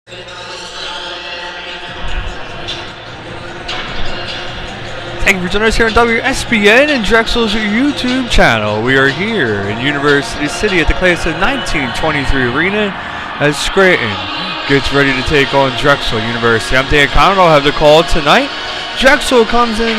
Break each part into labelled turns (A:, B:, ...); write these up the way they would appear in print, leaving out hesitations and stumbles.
A: Thank you for joining us here on WSBN and Drexel's YouTube channel. We are here in University City at the class of 1923 arena as Scranton gets ready to take on Drexel University. I'm Dan Conrad. I'll have the call tonight. Drexel comes in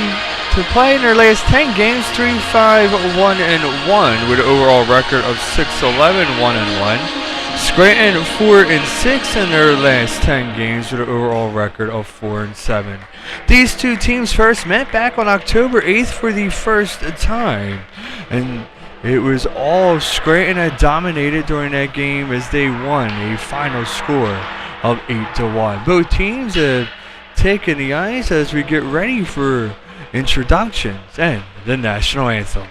A: to play in their last 10 games 3-5-1-1 with an overall record of 6-11-1-1. Scranton 4-6 in their last 10 games with an overall record of 4-7. These two teams first met back on October 8th for the first time, and it was all Scranton that dominated during that game as they won a final score of 8-1. Both teams have taken the ice as we get ready for introductions and the national anthem.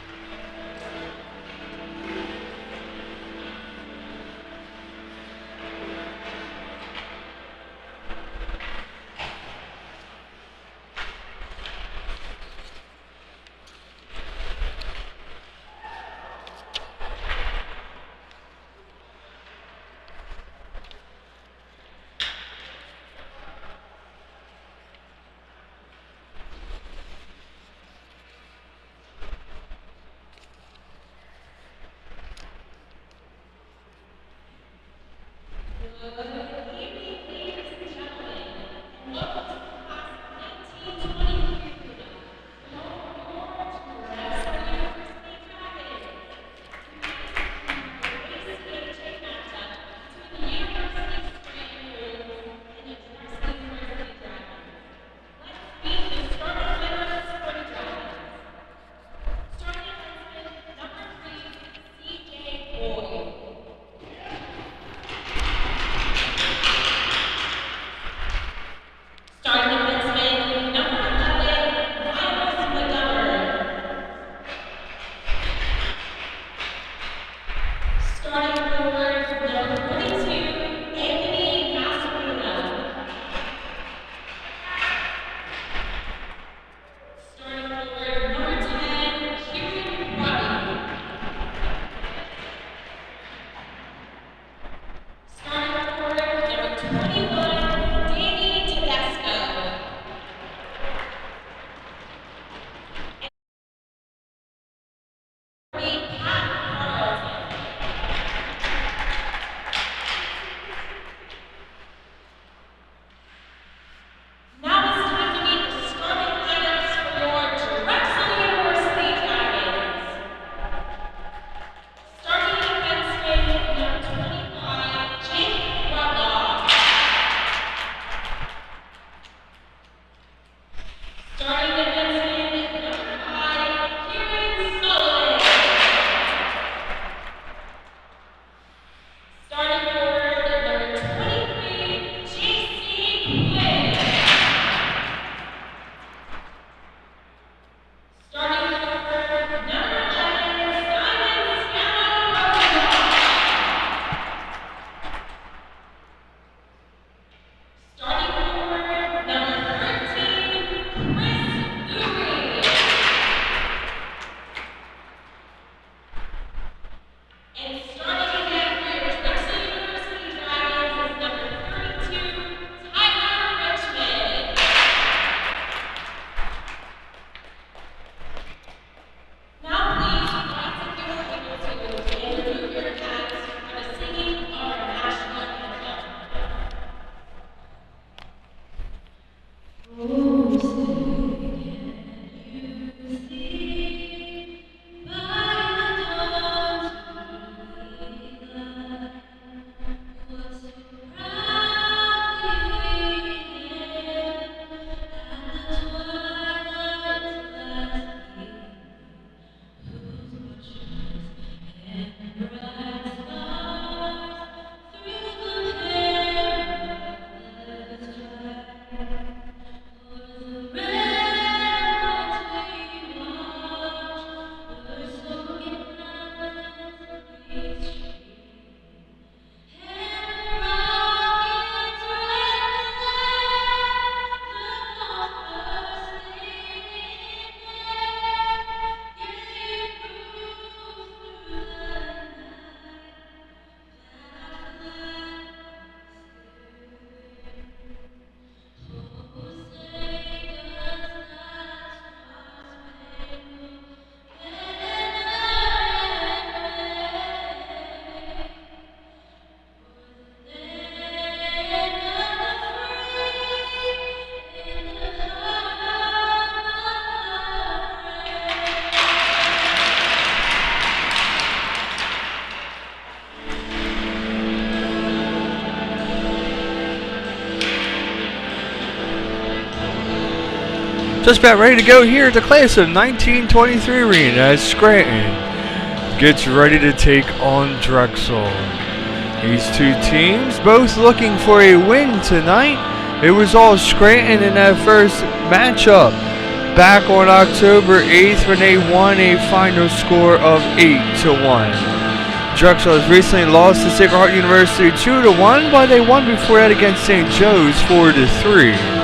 A: Just about ready to go here at the class of 1923 arena as Scranton gets ready to take on Drexel. These two teams both looking for a win tonight. It was all Scranton in that first matchup back on October 8th when they won a final score of 8-1. Drexel has recently lost to Sacred Heart University 2-1, but they won before that against St. Joe's 4-3.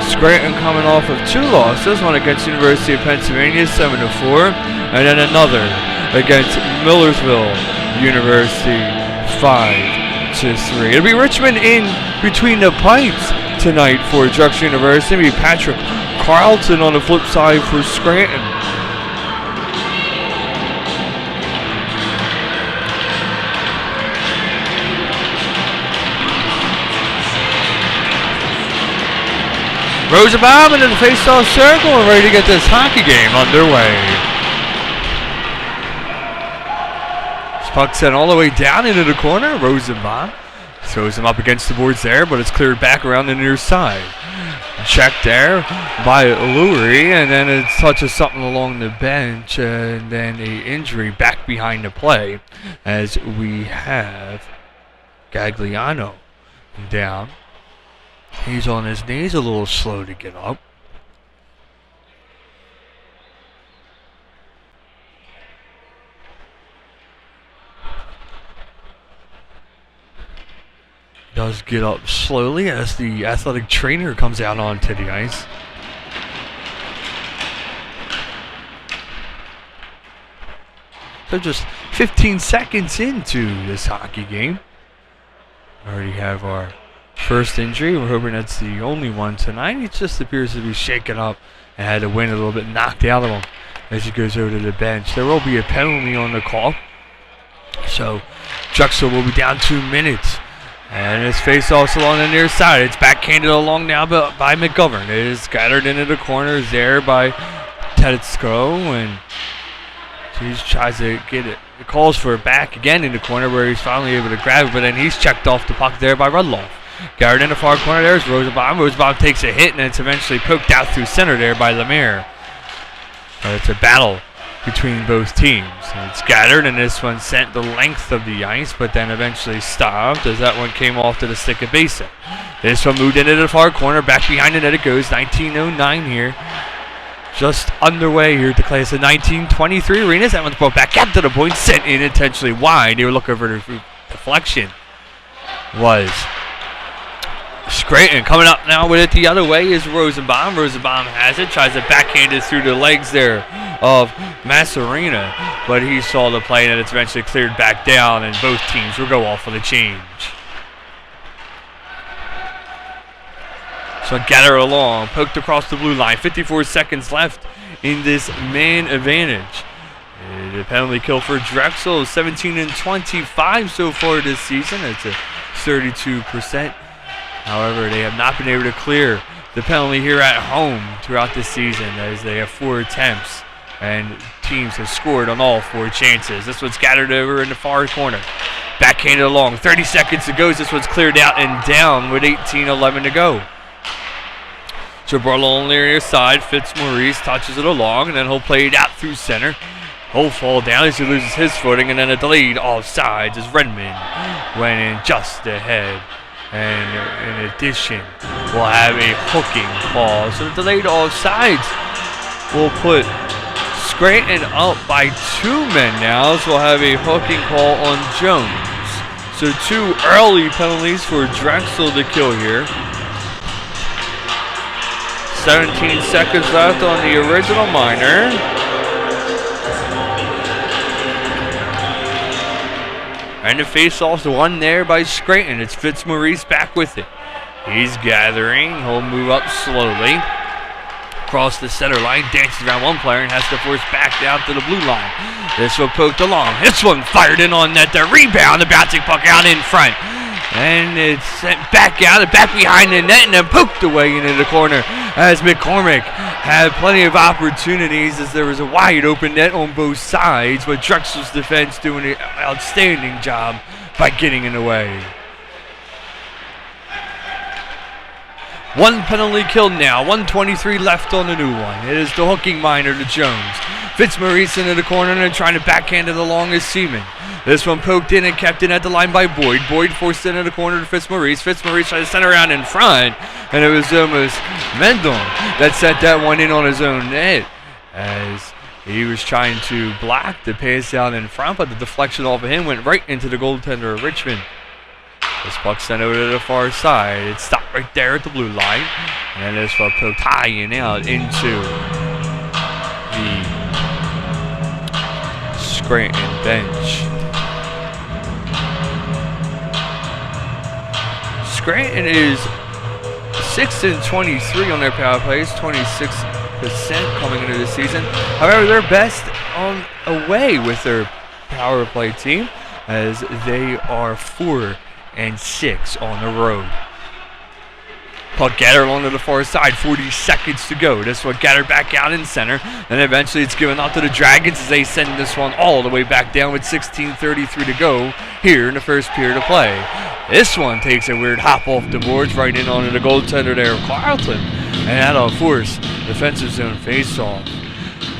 A: Scranton coming off of two losses, one against University of Pennsylvania 7-4, and then another against Millersville University 5-3. It'll be Richmond in between the pipes tonight for Drexel University. It'll be Patrick Carlton on the flip side for Scranton. Rosenbaum into the face-off circle and ready to get this hockey game underway. This puck sent all the way down into the corner. Rosenbaum throws him up against the boards there, but it's cleared back around the near side. Check there by Lurie, and then it touches something along the bench, and then a injury back behind the play as we have Gagliano down. He's on his knees, a little slow to get up. Does get up slowly as the athletic trainer comes out onto the ice. So just 15 seconds into this hockey game. Already have our first injury. We're hoping that's the only one tonight. He just appears to be shaken up and had the wind a little bit knocked out of him as he goes over to the bench. There will be a penalty on the call. So Drexel will be down 2 minutes. And his face-offs along the near side. It's backhanded along now by McGovern. It is scattered into the corners there by Tedesco. And he tries to get it. It calls for it back again in the corner where he's finally able to grab it. But then he's checked off the puck there by Rudloff. Garrett in the far corner. There's Rosenbaum. Rosenbaum takes a hit and it's eventually poked out through center there by Lemire. It's a battle between both teams. And it's scattered, and this one sent the length of the ice, but then eventually stopped as that one came off to the stick of Basin. This one moved into the far corner. Back behind the net it goes. 19:09 here. Just underway here at the class of 1923 arenas. That one's brought back up to the point, sent in intentionally wide. They were looking for the deflection. Was Scranton coming up now with it the other way is Rosenbaum. Rosenbaum has it, tries to backhand it through the legs there of Masserina, but he saw the play and it's eventually cleared back down, and both teams will go off for the change. So gather along, poked across the blue line. 54 seconds left in this man advantage. The penalty kill for Drexel is 17-25 so far this season. It's a 32%. However, they have not been able to clear the penalty here at home throughout this season as they have 4 attempts and teams have scored on all 4 chances. This one's scattered over in the far corner. Backhanded along. 30 seconds to go. This one's cleared out and down with 18:11 to go. Jabrilla on the near side. Fitzmaurice touches it along and then he'll play it out through center. He'll fall down as he loses his footing, and then a delayed offsides as Redmond went in just ahead. And in addition, we'll have a hooking call. So the delayed offsides will put Scranton up by 2 men now. So we'll have a hooking call on Jones. So 2 early penalties for Drexel to kill here. 17 seconds left on the original minor. And the face-off's won there by Scranton. It's Fitzmaurice back with it. He's gathering. He'll move up slowly. Across the center line. Dances around one player and has to force back down to the blue line. This one poked along. This one fired in on net. The rebound. The bouncing puck out in front. And it's sent back out and back behind the net and then poked away into the corner as McCormick had plenty of opportunities as there was a wide open net on both sides, but Drexel's defense doing an outstanding job by getting in the way. One penalty kill now. 1:23 left on the new one. It is the hooking minor to Jones. Fitzmaurice into the corner and trying to backhand it along is Seaman. This one poked in and kept in at the line by Boyd. Boyd forced it into the corner to Fitzmaurice. Fitzmaurice tried to center around in front, and it was almost Mendel that set that one in on his own net as he was trying to block the pass down in front, but the deflection off of him went right into the goaltender of Richmond. This puck sent over to the far side. It stopped right there at the blue line. And this one poked high and out into the Scranton bench. Scranton is 6-23 on their power plays, 26% coming into the season. However, they're best on away with their power play team as they are 4-6 on the road. Puck gathered along to the far side, 40 seconds to go. This one gathered back out in center, and eventually it's given out to the Dragons as they send this one all the way back down with 16:33 to go here in the first period of play. This one takes a weird hop off the boards right in onto the goaltender there of Carleton, and that'll force defensive zone face-off.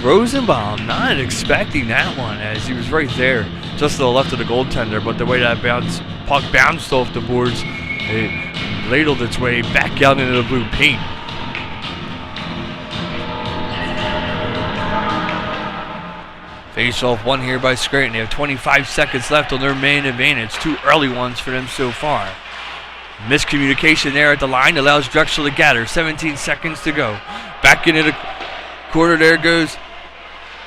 A: Rosenbaum not expecting that one as he was right there just to the left of the goaltender, but the way that puck bounced off the boards, it ladled its way back out into the blue paint. Face-off one here by Scranton. They have 25 seconds left on their main advantage. 2 early ones for them so far. Miscommunication there at the line allows Drexel to gather. 17 seconds to go. Back into the corner there goes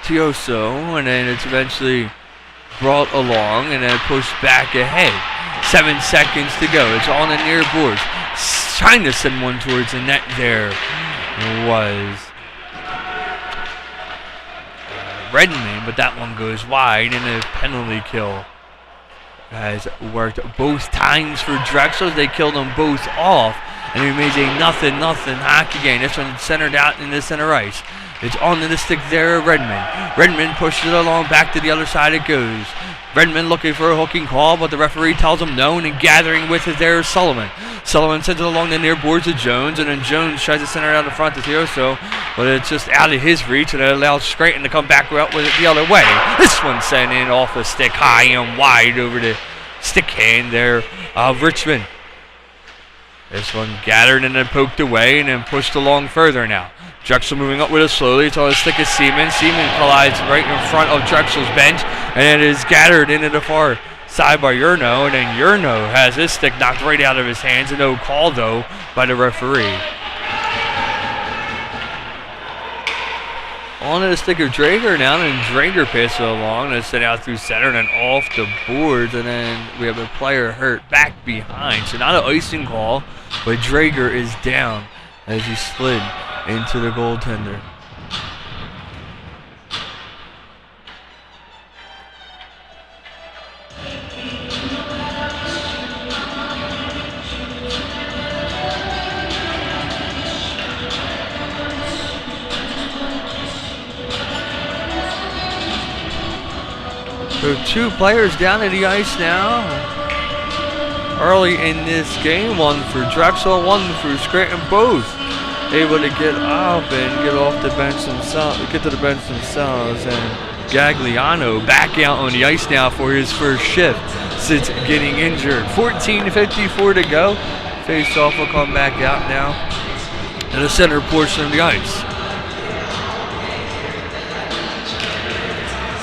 A: Tioso, and then it's eventually brought along and then pushed back ahead. 7 seconds to go. It's on the near boards. Trying to send one towards the net there was Redmond, but that one goes wide, and a penalty kill has worked both times for Drexel. They killed them both off, and it remains a 0-0 hockey game. This one centered out in the center ice. It's on the stick there of Redmond. Redmond pushes it along, back to the other side it goes. Redmond looking for a hooking call, but the referee tells him no, and gathering with it there is Sullivan. Sullivan sends it along the near boards of Jones, and then Jones tries to center it out in front to Tioso, but it's just out of his reach, and it allows Scranton to come back out with it the other way. This one sent in off the stick, high and wide over the stick hand there of Richmond. This one gathered and then poked away, and then pushed along further now. Drexel moving up with it slowly. It's on the stick of Seaman. Seaman collides right in front of Drexel's bench, and it is gathered into the far side by Yurno, and then Yurno has his stick knocked right out of his hands, and no call though by the referee. On to the stick of Drager now, and Drager passes it along, and it's sent out through center and then off the boards, and then we have a player hurt back behind. So not an icing call, but Drager is down as he slid into the goaltender. So 2 players down in the ice now. Early in this game, one for Drexel, one for Scranton, both able to get up and get off the bench themselves, get to the bench themselves, and Gagliano back out on the ice now for his first shift since getting injured. 14:54 to go. Face-off will come back out now in the center portion of the ice.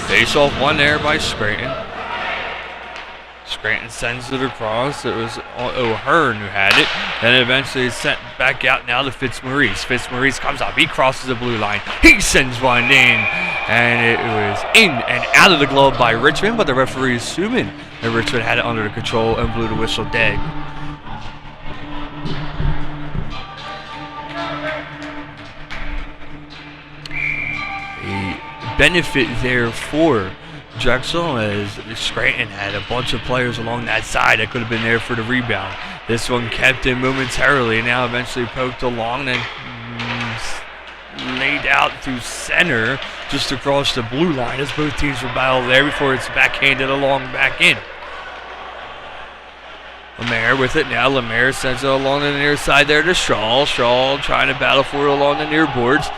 A: Face-off one there by Scranton. Scranton sends it across. It was O'Hearn who had it. Then eventually it's sent back out now to Fitzmaurice. Fitzmaurice comes up. He crosses the blue line. He sends one in. And it was in and out of the glove by Richmond, but the referee is assuming that Richmond had it under control and blew the whistle dead. A benefit there for Drexel as Scranton had a bunch of players along that side that could have been there for the rebound. This one kept in momentarily, now eventually poked along and laid out through center just across the blue line as both teams were battled there before it's backhanded along back in. Lemaire with it now. Lemaire sends it along the near side there to Shaw. Shaw trying to battle for it along the near boards,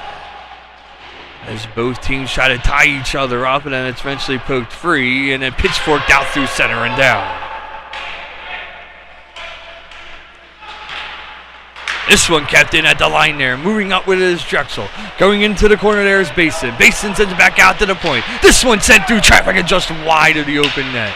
A: as both teams try to tie each other up, and then it's eventually poked free, and then pitchforked out through center and down. This one kept in at the line there. Moving up with it is Drexel. Going into the corner there is Basin. Basin sends it back out to the point. This one sent through traffic and just wide of the open net.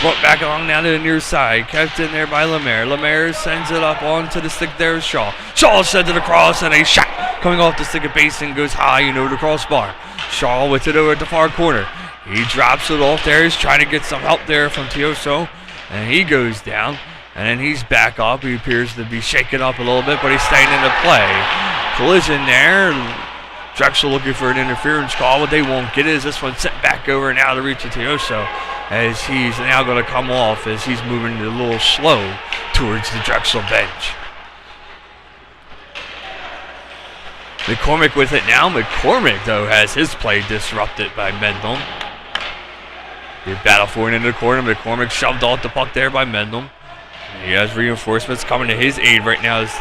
A: Brought back along now to the near side. Kept in there by Lemaire. Lemaire sends it up onto the stick there is Shaw. Shaw sends it across, and a shot coming off the stick of Basin goes high and over the crossbar. Shaw with it over at the far corner. He drops it off there. He's trying to get some help there from Tioso, and he goes down. And then he's back up. He appears to be shaken up a little bit, but he's staying into play. Collision there. Drexel looking for an interference call, but they won't get it. As this one sent back over and out of reach of Tioso, as he's now going to come off as he's moving a little slow towards the Drexel bench. McCormick with it now. McCormick, though, has his play disrupted by Mendel. They battle for it into the corner. McCormick shoved off the puck there by Mendel. He has reinforcements coming to his aid right now. Is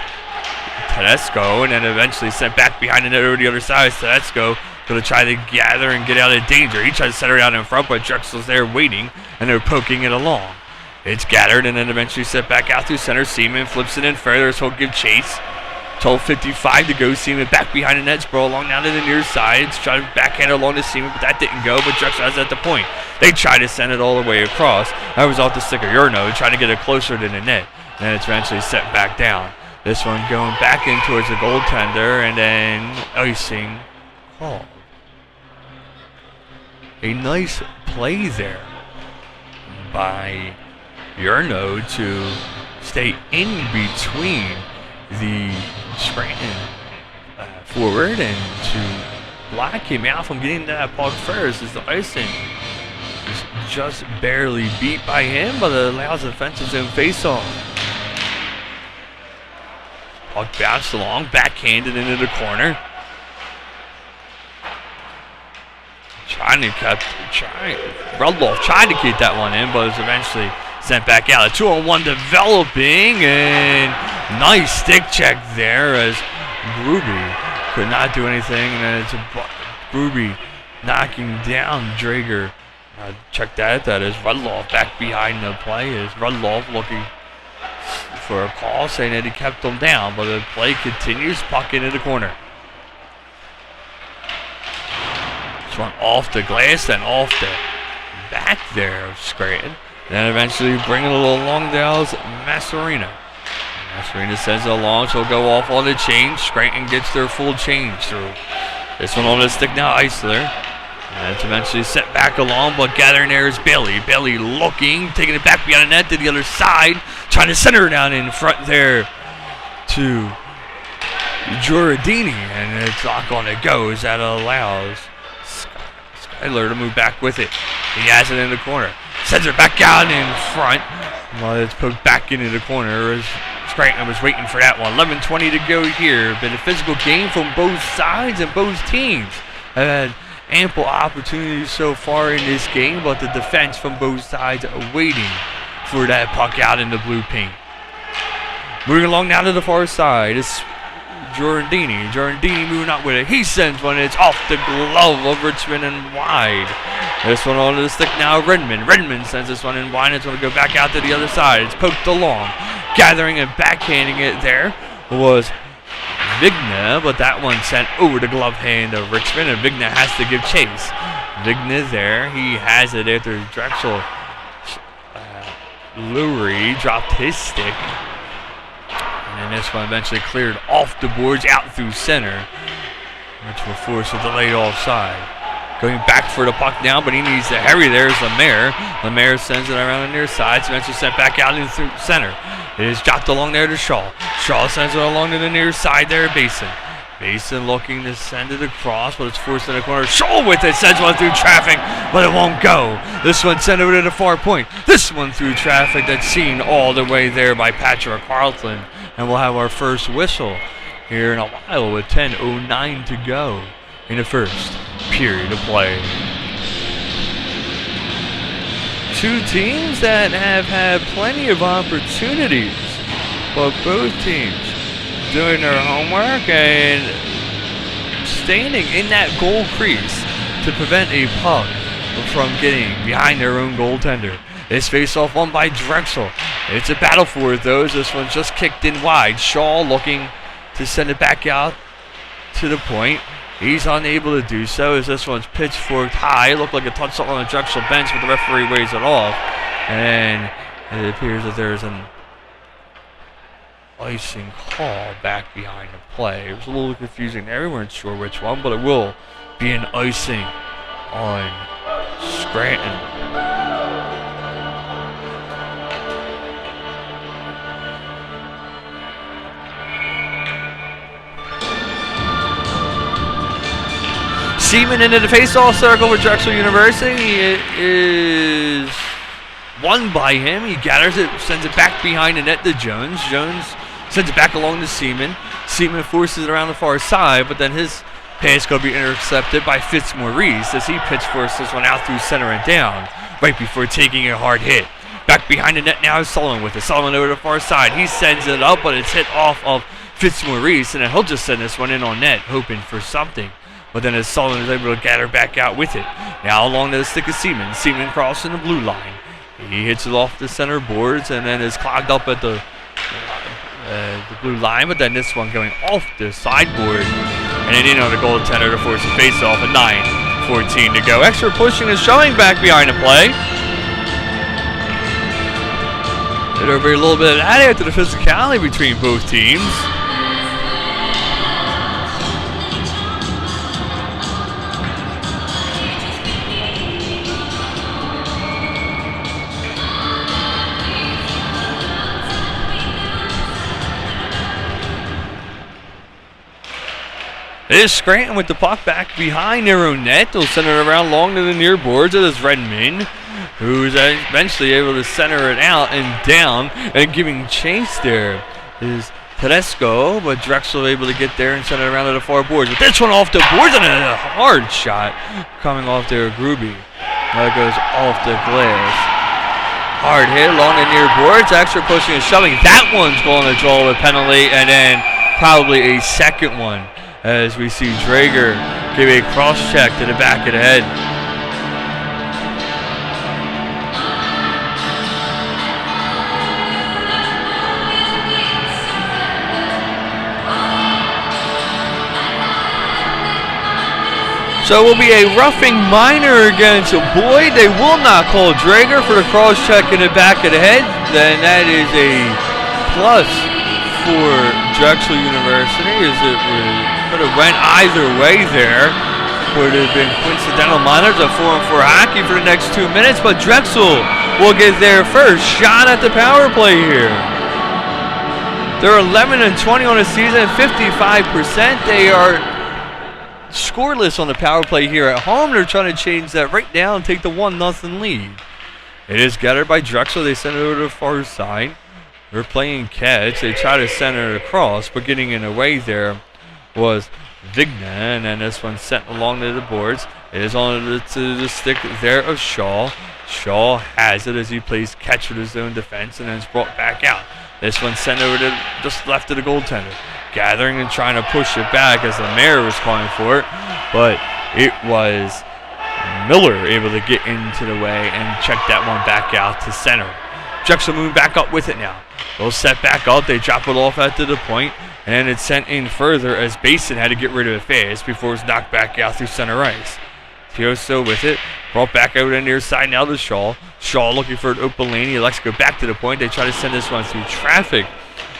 A: Tedesco, and then eventually sent back behind the net over the other side. Tedesco going to try to gather and get out of danger. He tried to set her out in front, but Drexel's there waiting, and they're poking it along. It's gathered and then eventually set back out through center. Seaman flips it in further, so he'll give chase. 12:55 to go. Seaman back behind the net. Sproul along down to the near side. Try to backhand along to Seaman, but that didn't go. But Drexel has it at the point. They try to send it all the way across. That was off the stick of Urno, trying to get it closer to the net. And then it's eventually set back down. This one going back in towards the goaltender, and then icing called. A nice play there by Urno to stay in between the Scranton forward and to block him out from getting to that puck first, as the icing is just barely beat by him, but it allows the defensive zone face-off. Puck bounced along, backhanded into the corner. Rudloff tried to keep that one in, but it was eventually sent back out. A 2-on-1 developing, and nice stick check there as Gruby could not do anything, and then it's Gruby knocking down Drager. Check that. That is Rudloff back behind the play. Is Rudloff looking for a call, saying that he kept them down, but the play continues. Puck into the corner. This one off the glass, then off the back there of Scranton. Then eventually bringing it along down Masserina. Masserina sends it along, so he'll go off on the change. Scranton gets their full change through. This one on the stick now, Eisler. And it's eventually set back along, but gathering there is Bailey. Bailey looking, taking it back behind the net to the other side, trying to center down in front there to Giordini, and it's not going to go as that allows Skyler to move back with it. He has it in the corner. Sends it back out in front. Well, it's poked back into the corner as Scranton was waiting for that one. 11:20 to go here. Been a physical game from both sides, and both teams have had ample opportunities so far in this game, but the defense from both sides are waiting for that puck out in the blue paint. Moving along now to the far side is Giordini. Giordini moving out with it. He sends one. It's off the glove of Richmond and wide. This one onto the stick now, Redmond. Redmond sends this one in wide. It's going to go back out to the other side. It's poked along. Gathering and backhanding it there was Vigna, but that one sent over the glove hand of Richmond, and Vigna has to give chase. Vigna there. He has it after Drexel. Lurie dropped his stick. And then this one eventually cleared off the boards out through center, which will force a delayed offside. Going back for the puck now, but he needs to hurry. There's Lemaire. Lemaire sends it around the near side. It's eventually sent back out into through center. It is dropped along there to Shaw. Shaw sends it along to the near side there, Basin. Basin looking to send it across, but it's forced in the corner. Shaw with it, sends one through traffic, but it won't go. This one sent over to the far point. This one through traffic that's seen all the way there by Patrick Carlton. And we'll have our first whistle here in a while with 10:09 to go in the first period of play. two teams that have had plenty of opportunities, but both teams doing their homework and standing in that goal crease to prevent a puck from getting behind their own goaltender. This face-off won by Drexel. It's a battle for it, though, as this one's just kicked in wide. Shaw looking to send it back out to the point. He's unable to do so as this one's pitchforked high. Looked like a touchdown on the Drexel bench, but the referee waves it off. And it appears that there's an icing call back behind the play. It was a little confusing there. We weren't sure which one, but it will be an icing on Scranton. Seaman into the face-off circle for Drexel University. It is won by him. He gathers it, sends it back behind the net to Jones. Jones sends it back along to Seaman. Seaman forces it around the far side, but then his pass going to be intercepted by Fitzmaurice as he pitchforks this one out through center and down right before taking a hard hit. Back behind the net now is Sullivan with it. Sullivan over the far side. He sends it up, but it's hit off of Fitzmaurice, and then he'll just send this one in on net, hoping for something. But then as Sullivan is able to gather back out with it. Now along to the stick of Seaman. Seaman crossing the blue line. He hits it off the center boards and then is clogged up at the blue line. But then this one going off the sideboard. And then in on the goaltender to force a face-off at 9:14 to go. Extra pushing and shoving back behind the play. There'll be a little bit of that after the physicality between both teams. It is Scranton with the puck back behind their own net. They'll send it around long to the near boards. It is Redmond, who's eventually able to center it out and down, and giving chase there is Tedesco, but Drexel able to get there and send it around to the far boards. But this one off the boards and a hard shot coming off there, Gruby. That goes off the glass. Hard hit along the near boards. Extra pushing and shoving. That one's going to draw a penalty, and then probably a second one, as we see Drager give a cross check to the back of the head. So it will be a roughing minor against Boyd. They will not call Drager for the cross check in the back of the head. Then that is a plus for Drexel University, as it could have went either way there. Would have been coincidental minors, a 4-on-4 hockey for the next 2 minutes, but Drexel will get their first shot at the power play here. They're 11-20 on the season, 55%. They are scoreless on the power play here at home. They're trying to change that right now and take the 1-0 lead. It is gathered by Drexel. They send it over to the far side. They're playing catch. They try to center it across, but getting in the way there was Vigna, and then this one sent along to the boards. It is on to the stick there of Shaw. Shaw has it as he plays catch with his own defense, and then it's brought back out. This one sent over to just left of the goaltender. Gathering and trying to push it back as the mayor was calling for it, but it was Miller able to get into the way and check that one back out to center. Drexel moving back up with it now. They'll set back up. They drop it off at the point, and it's sent in further as Basin had to get rid of it fast before it's knocked back out through center ice. Tioso with it. Brought back over to the near side now to Shaw. Shaw looking for an open lane. He likes to go back to the point. They try to send this one through traffic.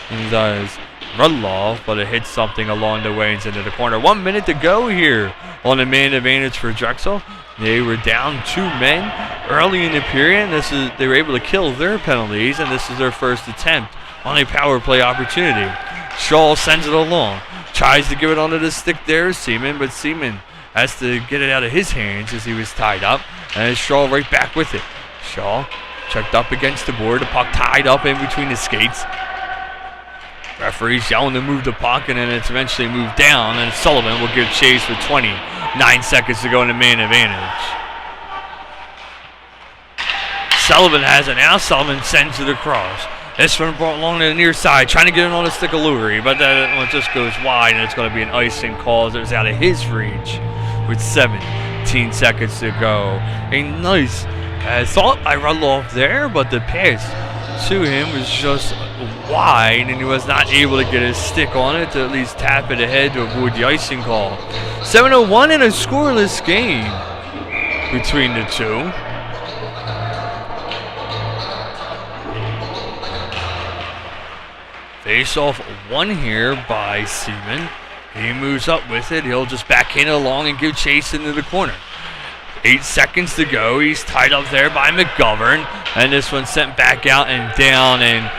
A: And does Rudloff, but it hits something along the way and into the corner. 1 minute to go here on the man advantage for Drexel. They were down 2 men early in the period. They were able to kill their penalties, and this is their first attempt on a power play opportunity. Shaw sends it along. Tries to give it onto the stick there is Seaman, but Seaman has to get it out of his hands as he was tied up. And Shaw right back with it. Shaw checked up against the board. The puck tied up in between the skates. Referee's yelling to move the puck, and then it's eventually moved down, and Sullivan will give chase with 29 seconds to go in the man advantage. Sullivan has it now. Sullivan sends it across. This one brought along to the near side, trying to get it on the stick of Lurie, but that one just goes wide, and it's going to be an icing call as it was out of his reach with 17 seconds to go. A nice thought by Rudloff there, but the pass to him was just wide, and he was not able to get his stick on it to at least tap it ahead to avoid the icing call. 7-1 in a scoreless game between the two. Face off one here by Seaman. He moves up with it. He'll just backhand it along and give chase into the corner. 8 seconds to go. He's tied up there by McGovern. And this one sent back out and down. And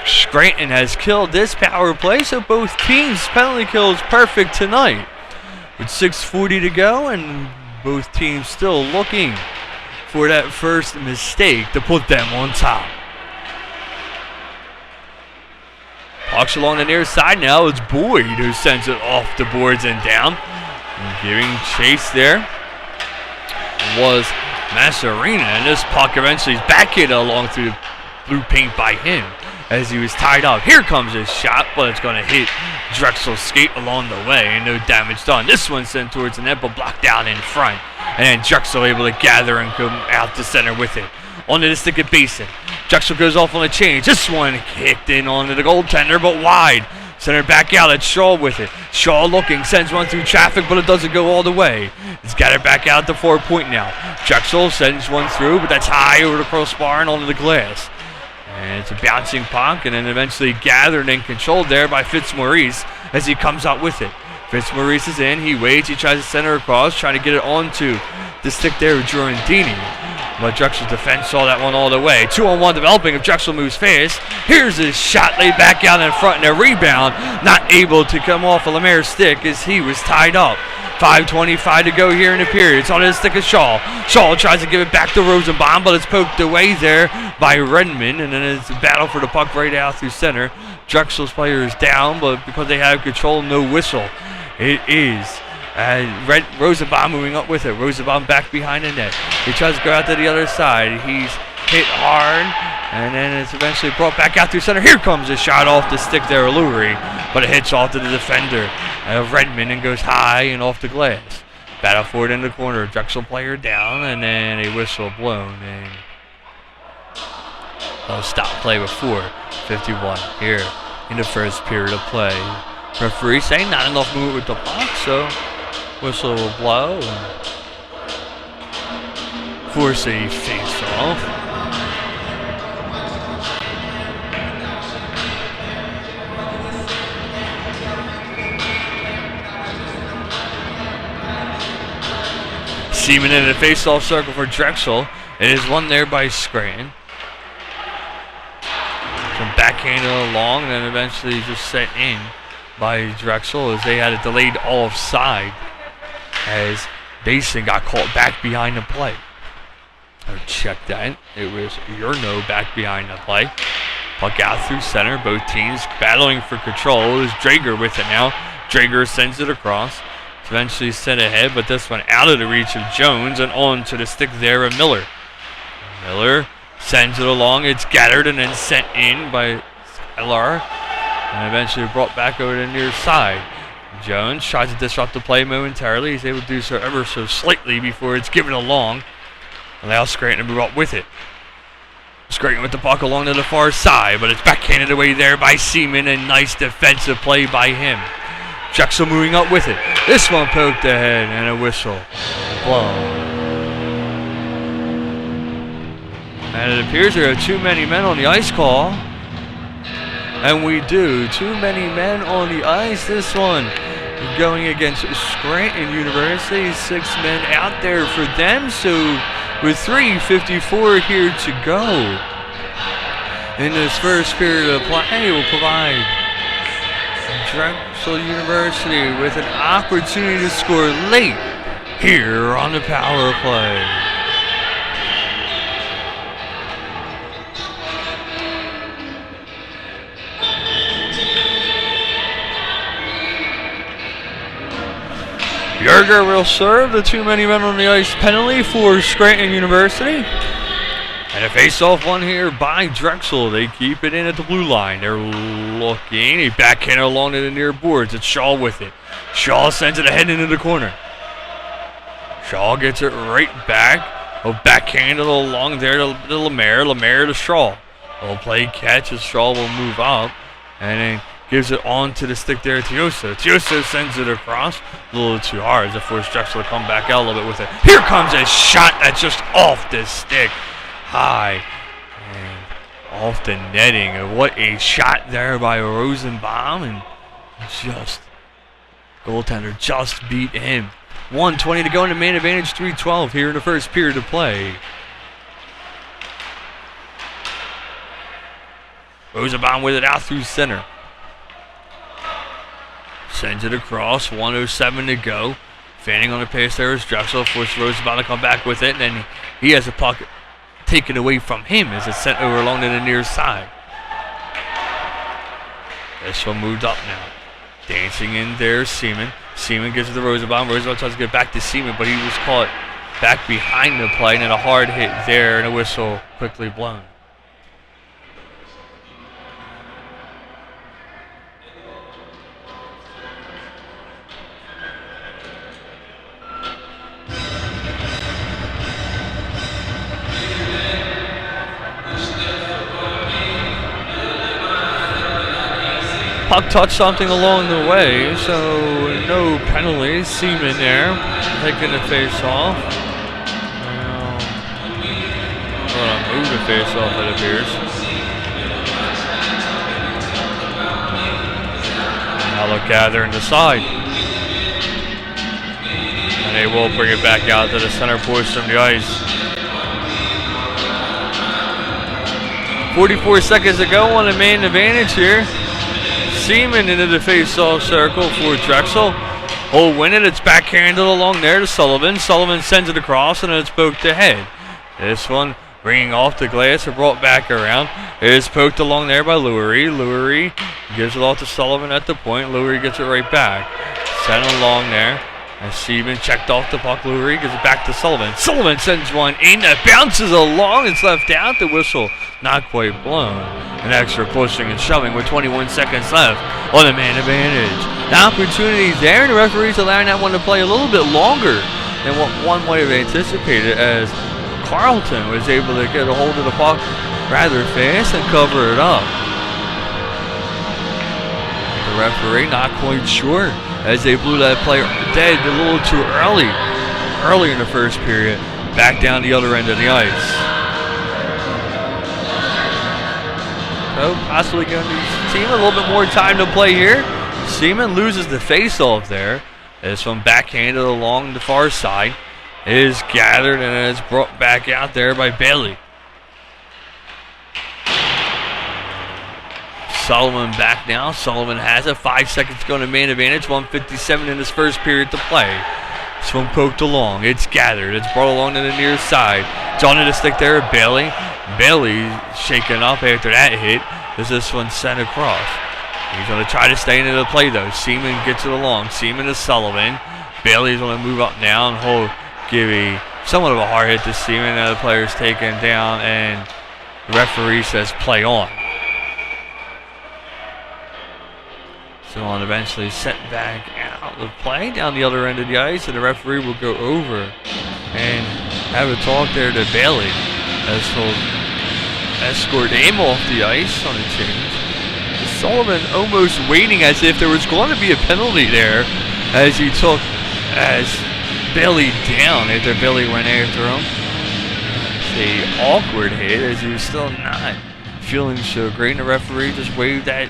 A: Scranton has killed this power play. So both teams' penalty kills perfect tonight. With 6:40 to go. And both teams still looking for that first mistake to put them on top. Pucks along the near side now. It's Boyd who sends it off the boards and down. And giving chase there was Masserina. And this puck eventually is backhanded along through the blue paint by him as he was tied up. Here comes his shot, but it's going to hit Drexel's skate along the way. And no damage done. This one sent towards the net, but blocked down in front. And then Drexel able to gather and come out to center with it. Onto the stick of Basin. Drexel goes off on a change. This one kicked in onto the goaltender, but wide. Center back out. It's Shaw with it. Shaw looking, sends one through traffic, but it doesn't go all the way. He's got it back out to 4 point now. Drexel sends one through, but that's high over the crossbar and onto the glass. And it's a bouncing puck, and then eventually gathered and controlled there by Fitzmaurice as he comes out with it. Fitzmaurice is in. He waits. He tries to center across, trying to get it onto the stick there with Giorandini. But Drexel's defense saw that one all the way. 2-on-1 developing if Drexel moves fast. Here's his shot laid back out in front and a rebound. Not able to come off of Lemaire's stick as he was tied up. 5:25 to go here in the period. It's on his stick of Shaw. Shaw tries to give it back to Rosenbaum, but it's poked away there by Redmond. And then it's a battle for the puck right out through center. Drexel's player is down, but because they have control, no whistle. It is Rosenbaum moving up with it. Rosenbaum back behind the net. He tries to go out to the other side. He's hit hard, and then it's eventually brought back out through center. Here comes a shot off the stick there, Lurie, but it hits off to the defender of Redmond and goes high and off the glass. Battle for it in the corner. Drexel player down, and then a whistle blown, and they'll stop play before 51 here in the first period of play. Referee saying not enough movement with the puck, so whistle will blow and force a face-off. Seaman in the face-off circle for Drexel. It is won there by Scranton. Some backhanded along and then eventually just set in by Drexel as they had a delayed offside as Basin got caught back behind the play. I checked that. It was Urno back behind the play. Puck out through center. Both teams battling for control. There's Drager with it now. Drager sends it across. It's eventually sent ahead, but this one out of the reach of Jones and on to the stick there of Miller. Miller sends it along. It's gathered and then sent in by Skylar. And eventually brought back over to the near side. Jones tries to disrupt the play momentarily. He's able to do so ever so slightly before it's given along. Allows Scranton to move up with it. Scranton with the puck along to the far side, but it's backhanded away there by Seaman, and nice defensive play by him. Drexel moving up with it. This one poked ahead and a whistle blown. And it appears there are too many men on the ice call. And we do. Too many men on the ice. This one going against Scranton University. 6 men out there for them. So with 3:54 here to go in this first period of play, will provide Drexel University with an opportunity to score late here on the power play. Yerger will serve the too many men on the ice penalty for Scranton University. And a face-off one here by Drexel. They keep it in at the blue line. They're looking. A backhander along to the near boards. It's Shaw with it. Shaw sends it ahead into the corner. Shaw gets it right back. A backhand along there to Lemaire. Lemaire to Shaw. A little play catch as Shaw will move up. And then gives it on to the stick there to Tioso. Tioso sends it across. A little too hard as it forces Drexel to come back out a little bit with it. Here comes a shot that's just off the stick. High and off the netting. And what a shot there by Rosenbaum, and just goaltender just beat him. 1:20 to go in the main advantage, 3:12 here in the first period of play. Rosenbaum with it out through center. Sends it across, 1:07 to go. Fanning on the pace there is Drexel, forces Rosenbaum to come back with it, and then he has a puck taken away from him as it's sent over along to the near side. This one moved up now. Dancing in there, Seaman. Seaman gets it to Rosenbaum. Rosenbaum tries to get back to Seaman, but he was caught back behind the play, and then a hard hit there, and a whistle quickly blown. Puck touched something along the way, so no penalty. Seaman there, taking the face off. Well, move the face off, it appears. Now they'll gather in the side. And they will bring it back out to the center portion of the ice. 44 seconds to go on the main advantage here. Seaman into the face-off circle for Drexel. Will win it. It's backhanded along there to Sullivan. Sullivan sends it across, and it's poked ahead. This one bringing off the glass and brought back around. It is poked along there by Lourie. Lourie gives it off to Sullivan at the point. Lourie gets it right back. Sent along there. And Seaman checked off the puck. Lourie gives it back to Sullivan. Sullivan sends one in that bounces along. It's left out. The whistle not quite blown. An extra pushing and shoving with 21 seconds left on the man advantage. The opportunity there, and the referee's allowing that one to play a little bit longer than what one might have anticipated, as Carlton was able to get a hold of the puck rather fast and cover it up. The referee not quite sure, as they blew that play dead a little too early in the first period, back down the other end of the ice. So possibly going to team a little bit more time to play here. Seaman loses the face-off there. This one backhanded along the far side. It is gathered and it's brought back out there by Bailey. Sullivan back now. Sullivan has it. 5 seconds to go to main advantage. 1:57 in this first period to play. This one poked along. It's gathered. It's brought along to the near side. It's on to the stick there of Bailey. Bailey shaken up after that hit as this one sent across. He's going to try to stay into the play though. Seaman gets it along. Seaman to Sullivan. Bailey's going to move up now and he'll give a somewhat of a hard hit to Seaman. Now the player's taken down and the referee says play on. So on eventually sent back out of play down the other end of the ice, and the referee will go over and have a talk there to Bailey as he'll escort him off the ice on a change. Sullivan almost waiting as if there was going to be a penalty there as he took Bailey down after Bailey went after him. It's an awkward hit as he was still not feeling so great, and the referee just waved that.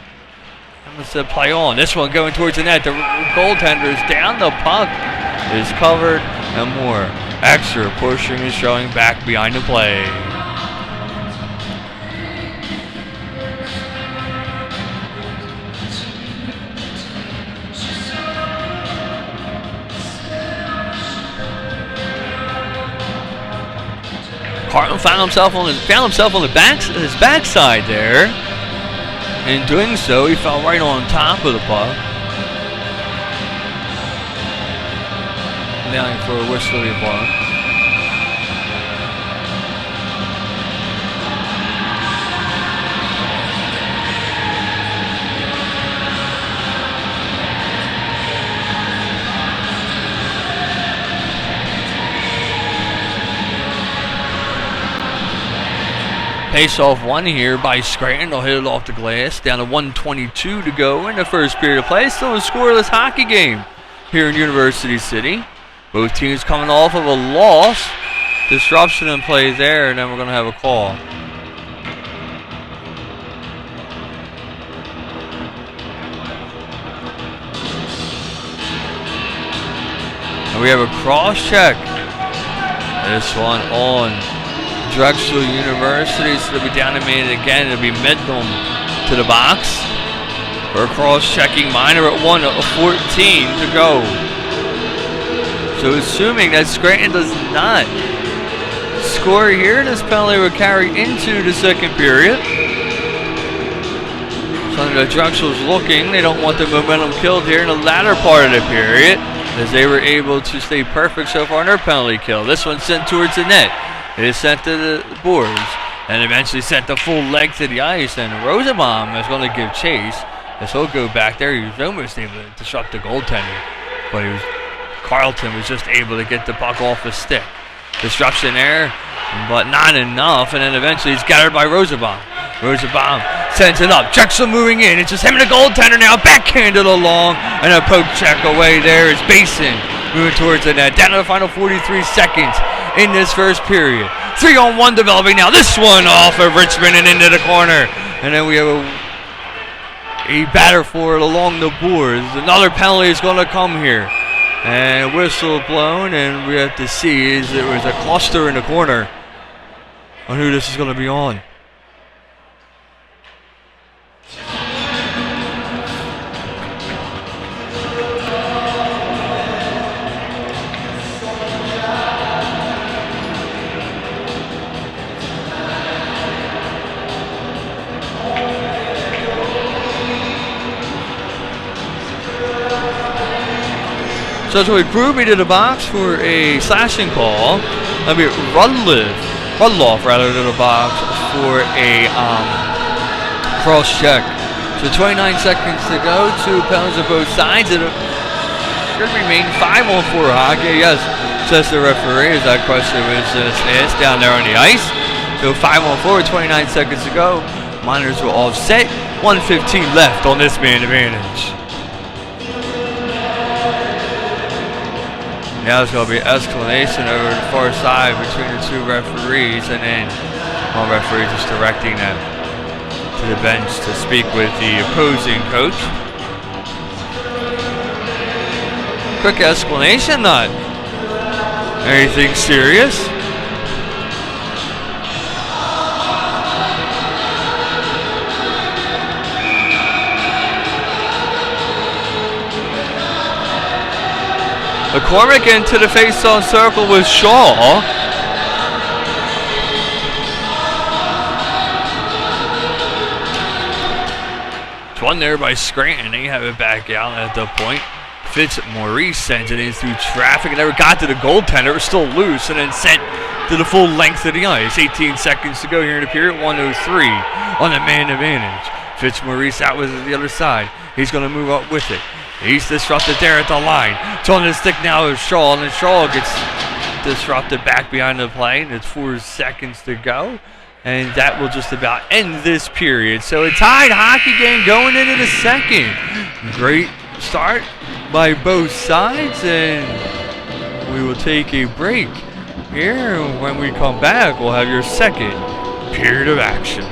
A: Said play on. This one going towards the net. The goaltender is down. The puck is covered and more. Extra pushing and showing back behind the play. Carlton found himself on his backside there. In doing so, he fell right on top of the puck. Now for a whistle to be blown. Face-off one here by Scranton. They'll hit it off the glass. Down to 1:22 to go in the first period of play. Still a scoreless hockey game here in University City. Both teams coming off of a loss. Disruption in play there, and then we're going to have a call. And we have a cross check. This one on Drexel University. So it'll be down a minute again. It'll be Midland to the box for a cross-checking minor at 1:14 to go. So assuming that Scranton does not score here, this penalty will carry into the second period. Something that Drexel's looking. They don't want the momentum killed here in the latter part of the period, as they were able to stay perfect so far in their penalty kill. This one sent towards the net. It is sent to the boards and eventually sent the full length to the ice. And Rosenbaum is going to give chase as he'll go back there. He was almost able to disrupt the goaltender, but Carlton was just able to get the puck off his stick. Disruption there, but not enough. And then eventually it's gathered by Rosenbaum. Rosenbaum sends it up. Drexel moving in. It's just him and the goaltender now. Backhanded along. And a poke check away there is Basin moving towards the net. Down to the final 43 seconds in this first period. 3-on-1 developing now. This one off of Richmond and into the corner. And then we have a batter for it along the boards. Another penalty is going to come here. And whistle blown, and we have to see is there was a cluster in the corner on who this is going to be on. So it's going to be Ruby to the box for a slashing call. That'll be Rudloff rather to the box for a cross check. So 29 seconds to go. 2 penalties on both sides. It should remain 5-on-4 hockey. Yes, says the referee, as that question was asked down there on the ice. So 5-on-4, 29 seconds to go. Miners will offset. 1:15 left on this man advantage. Now it's going to be escalation over the far side between the two referees, and then one referee just directing them to the bench to speak with the opposing coach. Quick explanation, not anything serious. McCormick into the face-on circle with Shaw. It's one there by Scranton. They have it back out at the point. Maurice sends it in through traffic. It never got to the goaltender. It was still loose and then sent to the full length of the ice. 18 seconds to go here in the period. 1:03 on the man advantage. Maurice out with the other side. He's going to move up with it. He's disrupted there at the line. It's on the stick now of Shaw, and then Shaw gets disrupted back behind the play, and it's 4 seconds to go. And that will just about end this period. So a tied hockey game going into the second. Great start by both sides, and we will take a break here. When we come back, we'll have your second period of action.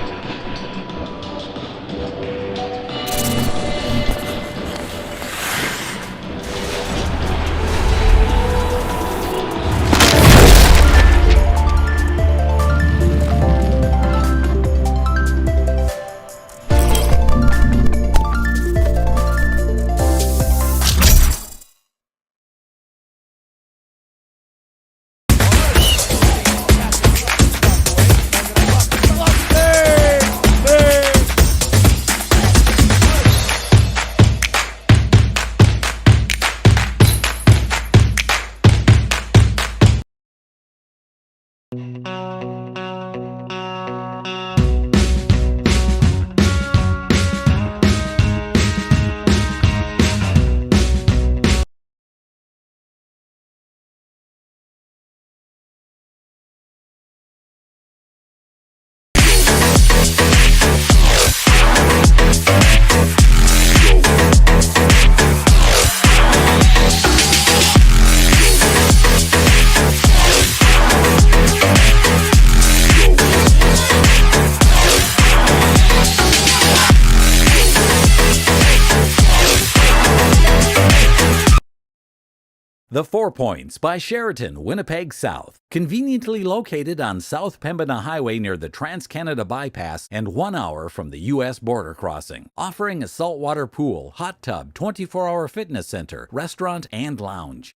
B: The 4 Points by Sheraton, Winnipeg South. Conveniently located on South Pembina Highway near the Trans-Canada Bypass and 1 hour from the U.S. border crossing. Offering a saltwater pool, hot tub, 24-hour fitness center, restaurant, and lounge.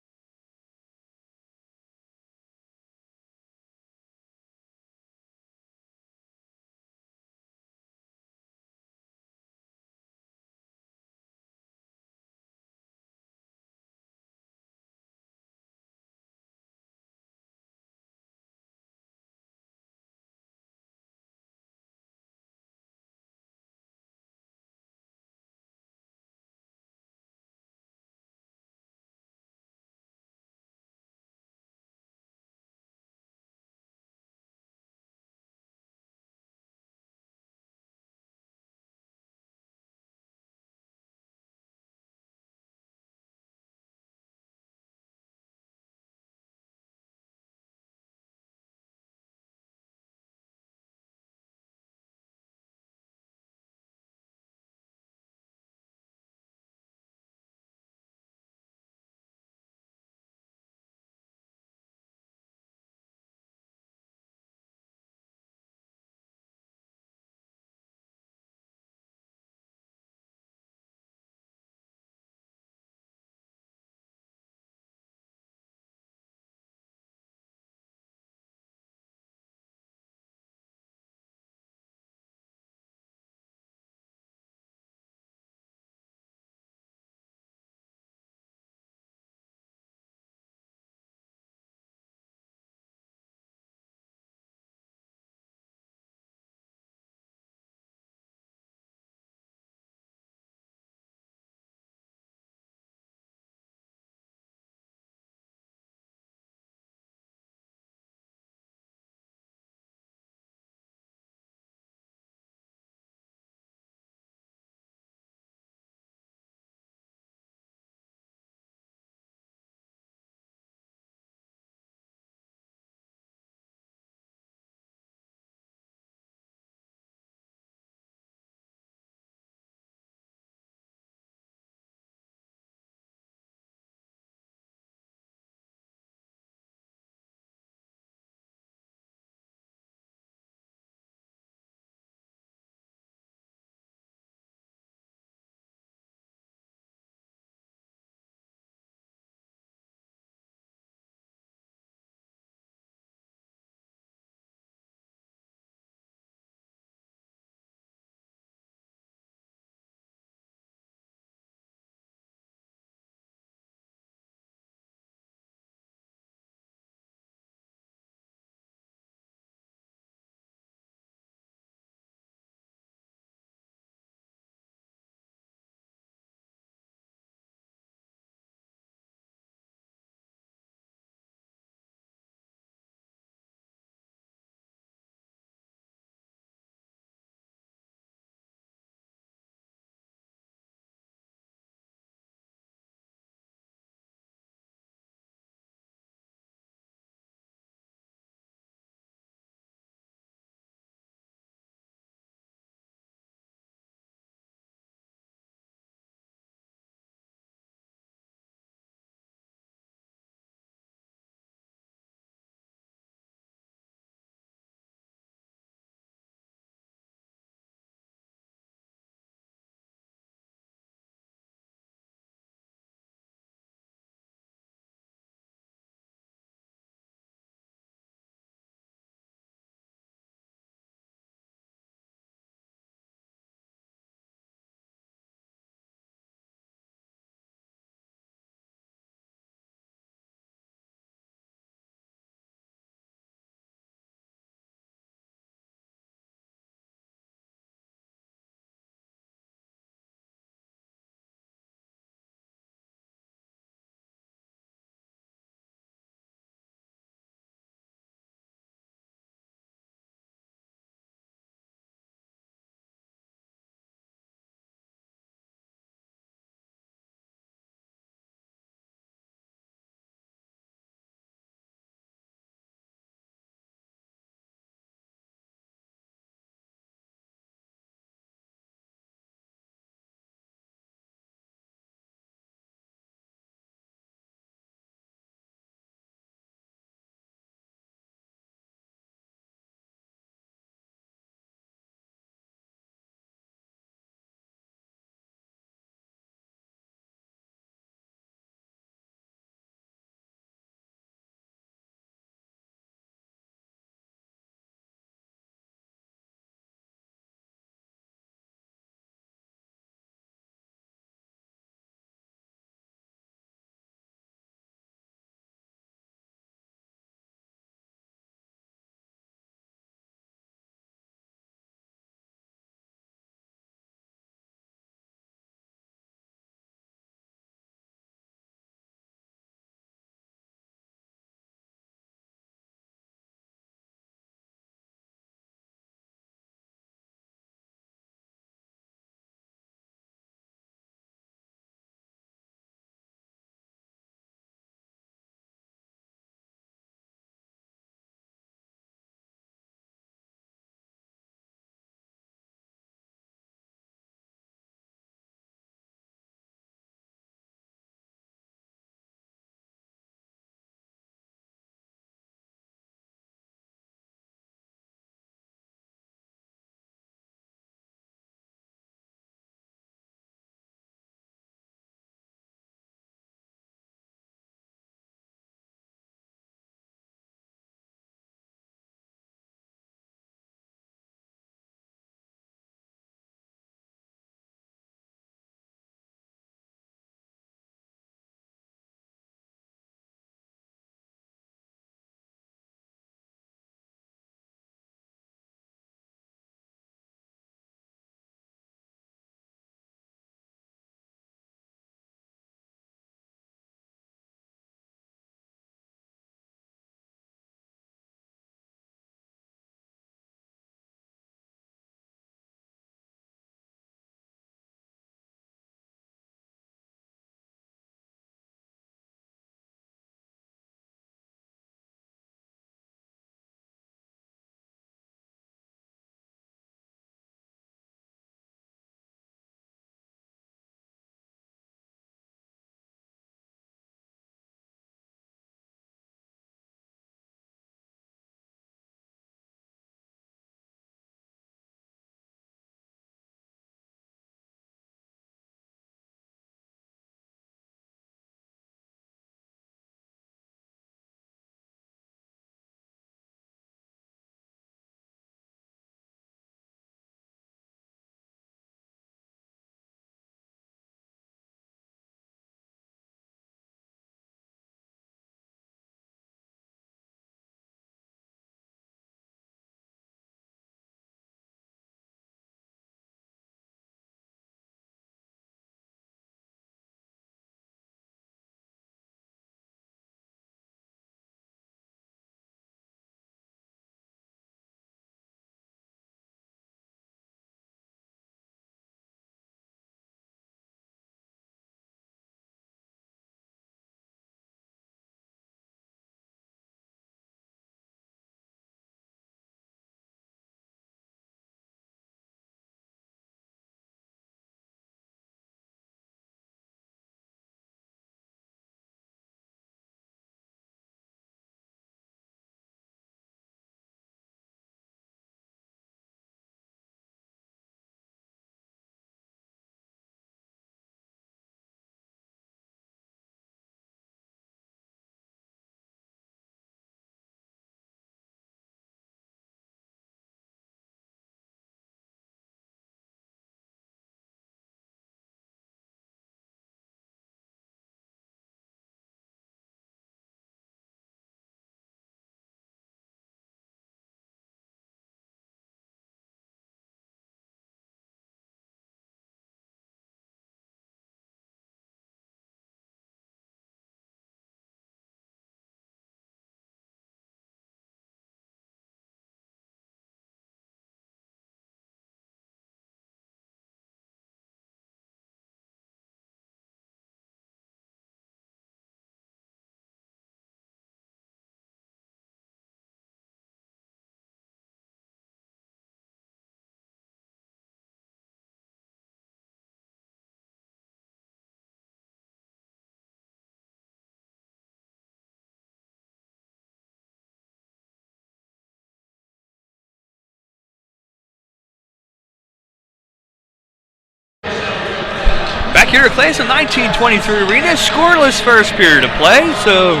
A: here at class of 1923 Arena. Scoreless first period of play, so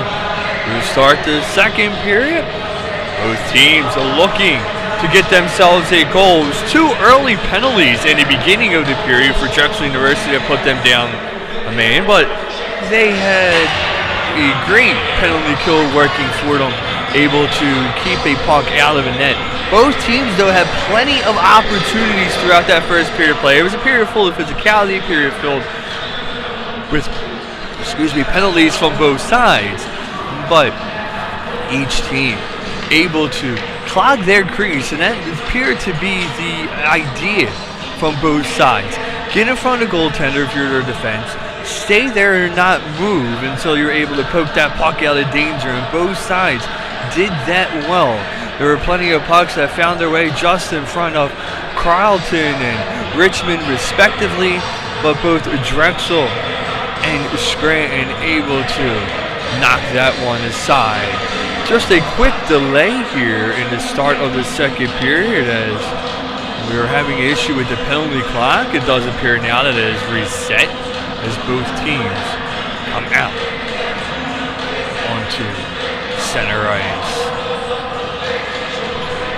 A: we'll start the second period. Both teams are looking to get themselves a goal. It was 2 early penalties in the beginning of the period for Drexel University that put them down a man, but they had a great penalty kill working for them, able to keep a puck out of the net. Both teams, though, had plenty of opportunities throughout that first period of play. It was a period full of physicality, a period filled with, penalties from both sides, but each team able to clog their crease, and that appeared to be the idea from both sides. Get in front of the goaltender if you're their defense. Stay there and not move until you're able to poke that puck out of danger, and both sides did that well. There were plenty of pucks that found their way just in front of Carleton and Richmond respectively, but both Drexel and Scranton able to knock that one aside. Just a quick delay here in the start of the second period as we were having an issue with the penalty clock. It does appear now that it is reset as both teams come out onto center ice.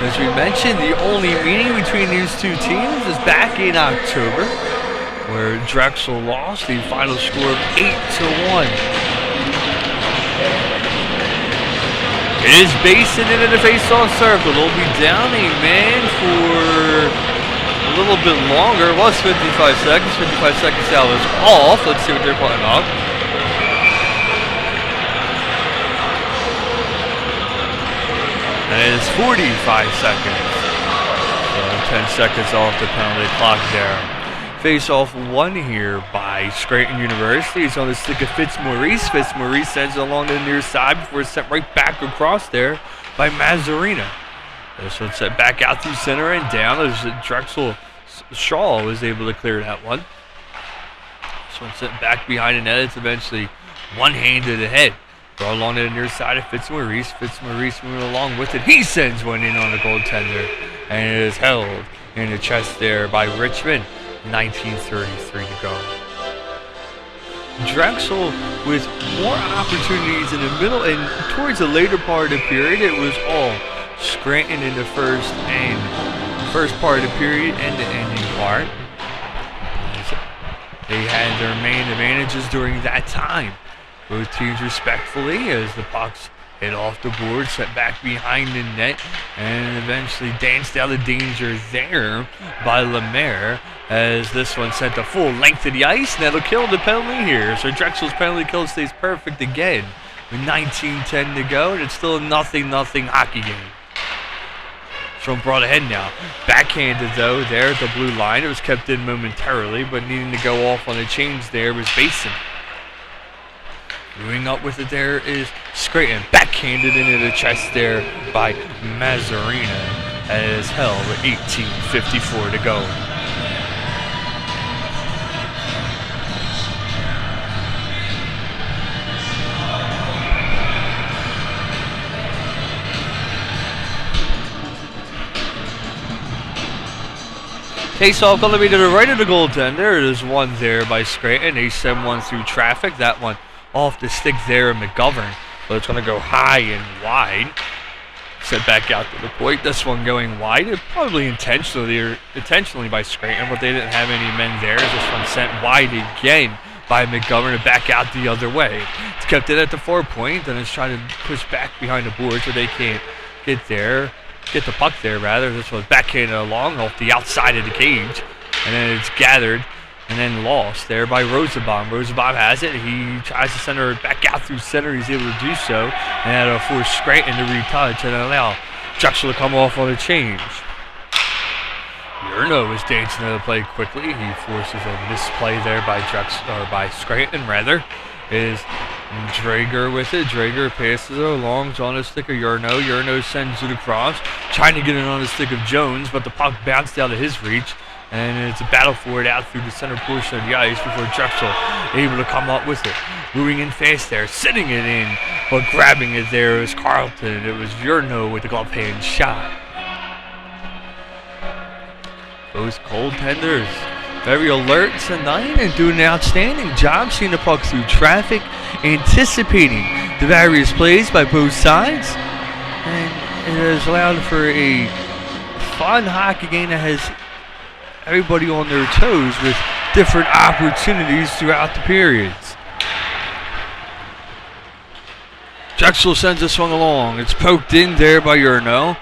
A: As we mentioned, the only meeting between these two teams is back in October, where Drexel lost the final score of 8-1. It is Basin into the face-off circle. They'll be down a man for a little bit longer. It was 55 seconds. 55 seconds out is off. Let's see what they're putting up. And it is 45 seconds. So 10 seconds off the penalty clock there. Face-off won here by Scranton University. It's on the stick of Fitzmaurice. Fitzmaurice sends it along the near side before it's sent right back across there by Mazzarina. This one sent back out through center and down as Drexel Shaw was able to clear that one. This one sent back behind the net. It's eventually one-handed ahead. Brought along to the near side of Fitzmaurice. Fitzmaurice moving along with it. He sends one in on the goaltender, and it is held in the chest there by Richmond. 19:33 to go. Drexel with more opportunities in the middle and towards the later part of the period. It was all Scranton in the first part of the period and the ending part. They had their main advantages during that time. Both teams respectfully as the pucks hit off the board, set back behind the net, and eventually danced out of danger there by Lemaire as this one sent the full length of the ice, and that'll kill the penalty here. So Drexel's penalty kill stays perfect again with 19:10 to go, and it's still a 0-0 hockey game. From brought ahead now. Backhanded though there at the blue line. It was kept in momentarily, but needing to go off on a change there was Basin. Moving up with it there is Scranton. Backhanded into the chest there by Mazzarina as held with 18:54 to go. Face-off going to be to the right of the goaltender. It is one there by Scranton. They send one through traffic. That one off the stick there of McGovern. But it's going to go high and wide. Sent back out to the point. This one going wide. Probably intentionally by Scranton, but they didn't have any men there. This one sent wide again by McGovern to back out the other way. It's kept it at the 4 point, and it's trying to push back behind the board so they can't get there. Get the puck there, rather. This was backhanded along off the outside of the cage. And then it's gathered and then lost there by Rosenbaum. Rosenbaum has it. He tries to send it back out through center. He's able to do so. And that'll force Scranton to retouch and allow Drexel to come off on a change. Yerno is dancing to the play quickly. He forces a misplay there by Scranton, rather. Is Drager with it. Drager passes it along. It's on the stick of Yerno. Yerno sends it across, trying to get it on the stick of Jones, but the puck bounced out of his reach, and it's a battle for it out through the center portion of the ice before Drexel able to come up with it. Moving in fast there, sitting it in, but grabbing it there was Carleton. It was Yerno with the glove hand shot. Both goaltenders very alert tonight and doing an outstanding job seeing the puck through traffic, anticipating the various plays by both sides, and it has allowed for a fun hockey game that has everybody on their toes with different opportunities throughout the periods. Drexel sends this one along. It's poked in there by Urno.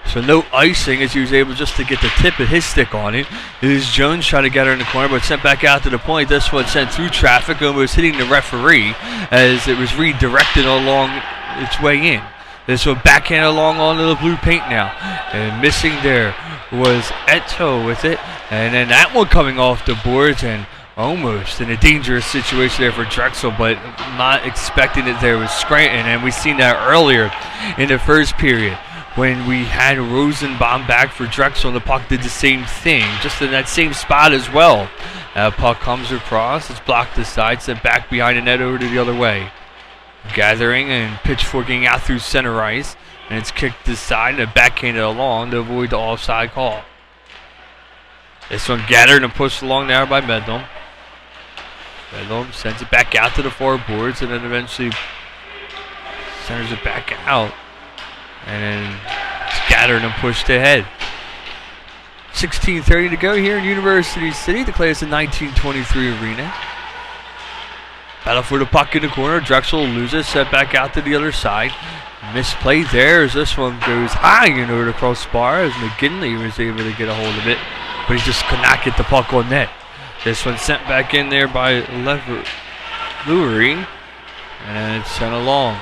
A: So no icing as he was able just to get the tip of his stick on it. It is Jones trying to get her in the corner, but sent back out to the point. This one sent through traffic, almost hitting the referee as it was redirected along its way in. This one backhand along onto the blue paint now. And missing there was Eto with it. And then that one coming off the boards and almost in a dangerous situation there for Drexel, but not expecting it there was Scranton. And we seen that earlier in the first period, when we had Rosenbaum back for Drexel, and the puck did the same thing, just in that same spot as well. That puck comes across, it's blocked aside, sent back behind the net over to the other way. Gathering and pitchforking out through center ice, and it's kicked aside and backhanded along to avoid the offside call. This one gathered and pushed along there by Medlum. Medlum sends it back out to the far boards and then eventually centers it back out. And it's gathered and pushed ahead. 16:30 to go here in University City, the class of 1923 arena. Battle for the puck in the corner. Drexel loses, set back out to the other side. Misplay there as this one goes high and over the crossbar as McGinley was able to get a hold of it, but he just could not get the puck on net. This one sent back in there by Lurie, and it's sent along.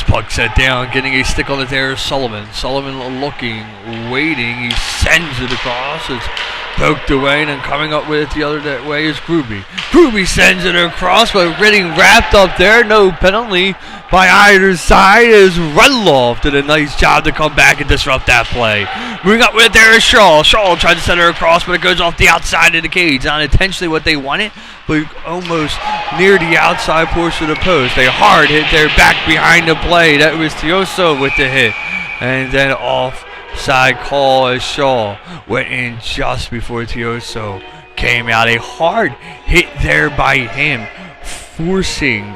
A: Puck set down, getting a stick on it there is Sullivan. Sullivan looking, waiting, he sends it across. It's poked away, and then coming up with it the other way is Gruby. Gruby sends it across, but getting wrapped up there. No penalty by either side as Rudloff did a nice job to come back and disrupt that play. Moving up with it there is Shaw. Shaw tried to send her across, but it goes off the outside of the cage. Not intentionally what they wanted, but almost near the outside portion of the post. A hard hit there back behind the play. That was Tioso with the hit. And then offside call as Shaw went in just before Tioso came out. A hard hit there by him, forcing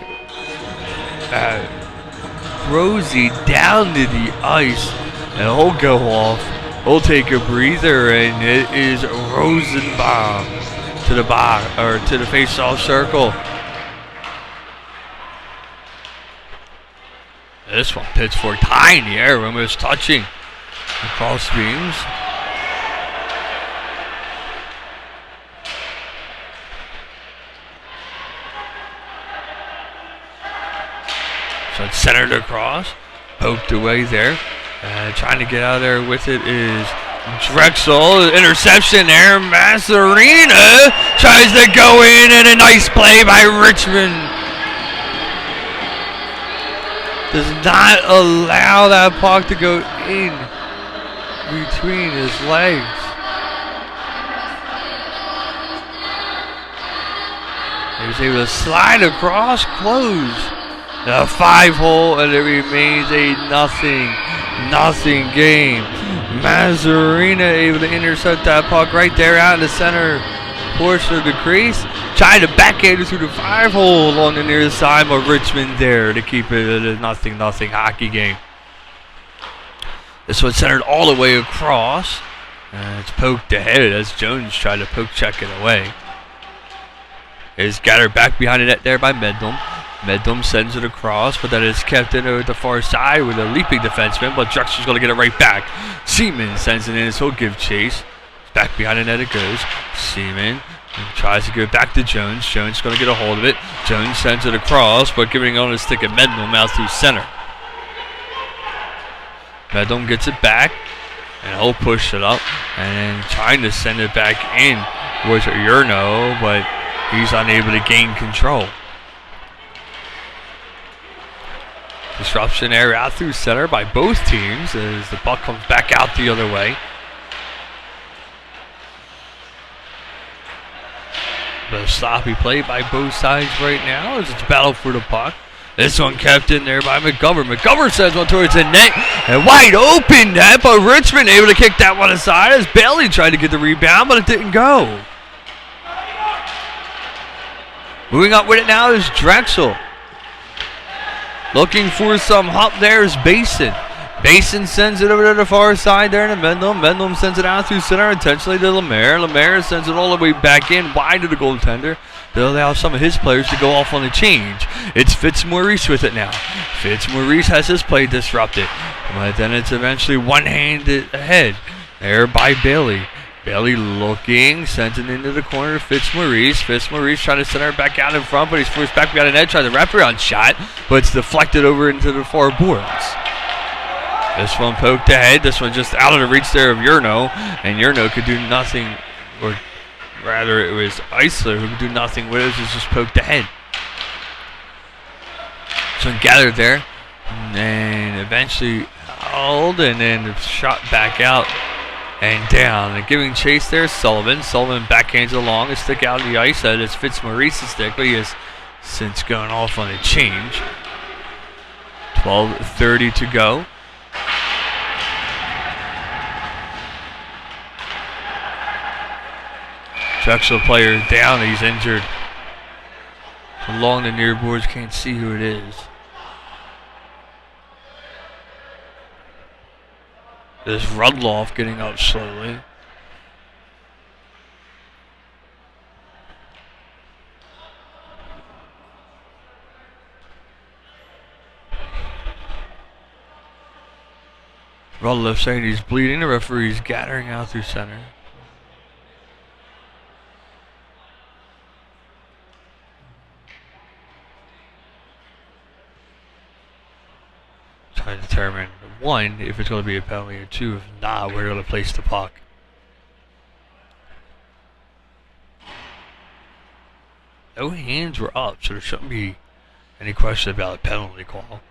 A: Rosie down to the ice. And he'll go off. He'll take a breather, and it is Rosenbaum to the box, or to the face-off circle. This one pitchforked high in the air, almost touching the cross beams. So it's centered across, poked away there. Trying to get out of there with it is Drexel. Interception there. Mazzarina tries to go in, and a nice play by Richmond. Does not allow that puck to go in between his legs. He was able to slide across, close the 5-hole, and it remains a nothing game. Mazzarina able to intercept that puck right there out in the center portion of the crease. Trying to backhand it through the 5-hole on the near side, but Richmond there to keep it a nothing hockey game. This one centered all the way across. It's poked ahead as Jones tried to poke check it away. It's gathered back behind the net there by Medlum. Medlum sends it across, but that is kept in over the far side with a leaping defenseman, but Drexel's going to get it right back. Seaman sends it in, so he'll give chase. Back behind the net it goes. Seaman tries to give it back to Jones. Jones is going to get a hold of it. Jones sends it across, but giving it on his stick at Medlum out through center. Medlum gets it back, and he'll push it up, and trying to send it back in was Urno, but he's unable to gain control. Disruption there out through center by both teams as the puck comes back out the other way. But a sloppy play by both sides right now as it's battle for the puck. This one kept in there by McGovern. McGovern sends one towards the net. And wide open net, but Richmond able to kick that one aside as Bailey tried to get the rebound, but it didn't go. Moving up with it now is Drexel. Looking for some hop there is Basin. Basin sends it over to the far side there to Mendham. Mendham sends it out through center intentionally to Lemaire. Lemaire sends it all the way back in wide to the goaltender. They'll allow some of his players to go off on the change. It's Fitzmaurice with it now. Fitzmaurice has his play disrupted. But then it's eventually one-handed ahead there by Bailey. Bailey looking, sends it into the corner to Fitzmaurice. Fitzmaurice trying to center it back out in front, but he's forced back behind the net, trying to wrap around shot, but it's deflected over into the far boards. This one poked ahead. This one just out of the reach there of Yurno, and Yurno could do nothing, or rather it was Eisler who could do nothing with it. It was just poked ahead. So gathered there, and eventually held, and then shot back out and down. And giving chase there, Sullivan. Sullivan backhands along, a stick out of the ice. That is Fitzmaurice's stick, but he has since gone off on a change. 12:30 to go. Drexel player down, he's injured. Along the near boards, can't see who it is. This Rudloff getting up slowly. Rudloff saying he's bleeding. The referee's gathering out through center. Trying to determine, one, if it's going to be a penalty, or two, if not, where they're going to place the puck. No hands were up, so there shouldn't be any question about a penalty call.